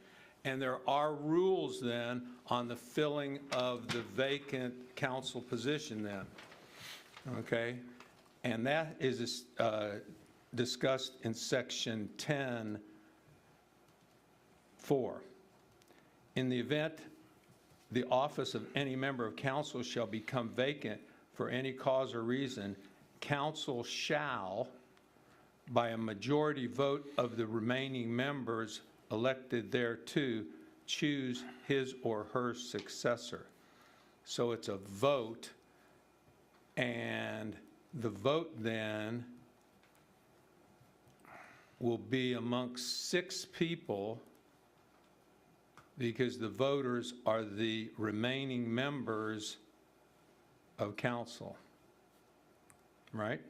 S16: and there are rules then on the filling of the vacant council position then, okay? And that is discussed in section 10. 4, in the event the office of any member of council shall become vacant for any cause or reason, council shall, by a majority vote of the remaining members elected thereto, choose his or her successor. So it's a vote, and the vote then will be amongst 6 people, because the voters are the remaining members of council, right?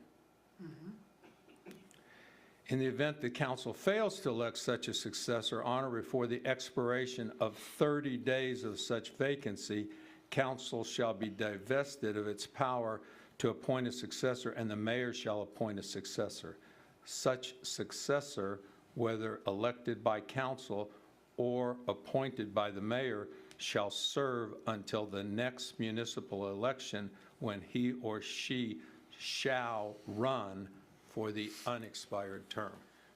S16: In the event the council fails to elect such a successor on or before the expiration of 30 days of such vacancy, council shall be divested of its power to appoint a successor, and the mayor shall appoint a successor. Such successor, whether elected by council or appointed by the mayor, shall serve until the next municipal election, when he or she shall run for the unexpired term.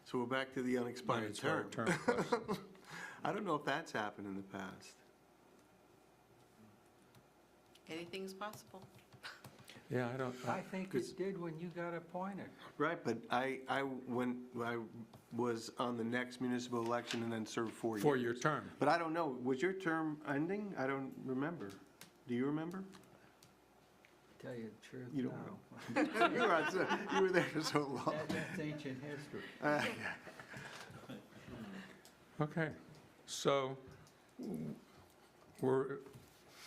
S4: So we're back to the unexpired term.
S16: Unexpired term question.
S4: I don't know if that's happened in the past.
S3: Anything's possible.
S16: Yeah, I don't.
S7: I think it did when you got appointed.
S4: Right, but when I was on the next municipal election and then served 4 years.
S16: 4-year term.
S4: But I don't know, was your term ending? I don't remember. Do you remember?
S7: Tell you the truth,
S4: You
S7: no.
S4: don't know. You were there for so long.
S7: That's ancient history.
S16: Okay, so we're,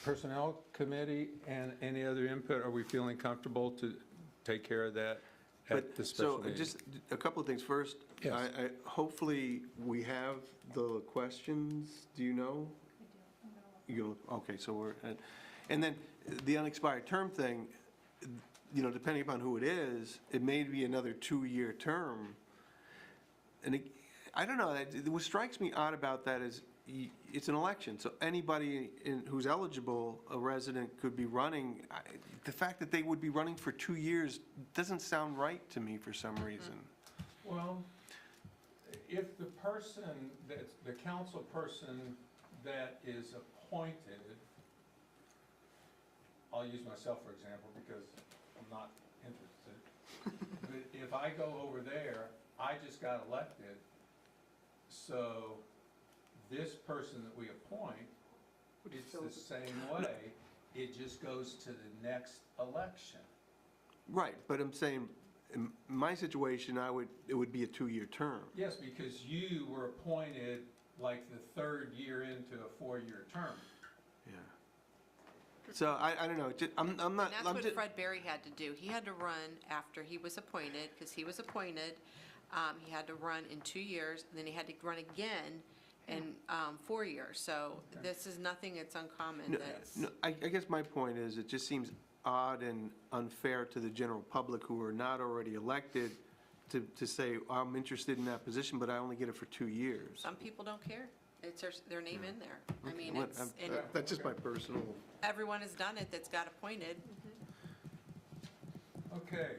S16: Personnel Committee and any other input, are we feeling comfortable to take care of that at the special meeting?
S4: So just a couple of things. First,
S16: Yes.
S4: hopefully we have the questions. Do you know? You do. Okay, so we're, and then the unexpired term thing, depending upon who it is, it may be another 2-year term. And I don't know, what strikes me odd about that is it's an election, so anybody who's eligible, a resident, could be running. The fact that they would be running for 2 years doesn't sound right to me for some reason.
S16: Well, if the person, the council person that is appointed, I'll use myself for example because I'm not interested. But if I go over there, I just got elected, so this person that we appoint, it's the same way, it just goes to the next election.
S4: Right, but I'm saying, in my situation, it would be a 2-year term.
S16: Yes, because you were appointed like the 3rd year into a 4-year term.
S4: Yeah. So I don't know, I'm not.
S3: And that's
S4: I'm
S3: what
S4: just-
S3: Fred Berry had to do. He had to run after he was appointed, because he was appointed. He had to run in 2 years, and then he had to run again in 4 years. So this is nothing that's uncommon.
S4: No, I guess my point is, it just seems odd and unfair to the general public who are not already elected to say, I'm interested in that position, but I only get it for 2 years.
S3: Some people don't care. It's their name in there. I mean,
S4: Well,
S3: it's, and
S4: That's just my personal.
S3: everyone has done it that's got appointed.
S16: Okay,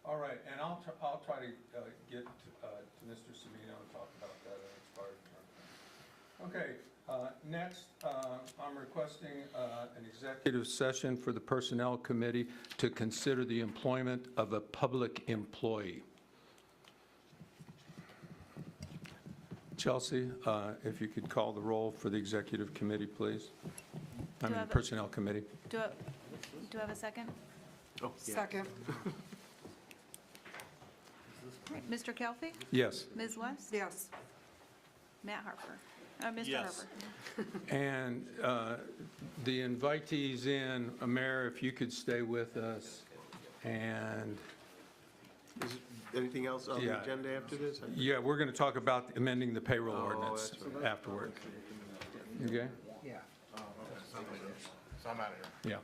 S16: All right, and I'll try to get to Mr. Savino and talk about that in its part. Okay, next, I'm requesting an executive session for the Personnel Committee to consider the employment of a public employee. Chelsea, if you could call the roll for the Executive Committee, please. I mean, Personnel Committee.
S18: Do I have a second?
S11: Second.
S18: All right, Mr. Kelfi?
S16: Yes.
S18: Ms. West?
S11: Yes.
S18: Matt Harper? Mr.
S2: Yes.
S18: Harper?
S16: And the invitees in, Mayor, if you could stay with us, and,
S4: Is anything else on the
S16: Yeah.
S4: agenda after this?
S16: yeah, we're going to talk about amending the payroll
S4: Oh,
S16: ordinance
S4: that's right.
S16: afterward. Okay?
S7: Yeah.
S15: So I'm out of here.
S16: Yeah.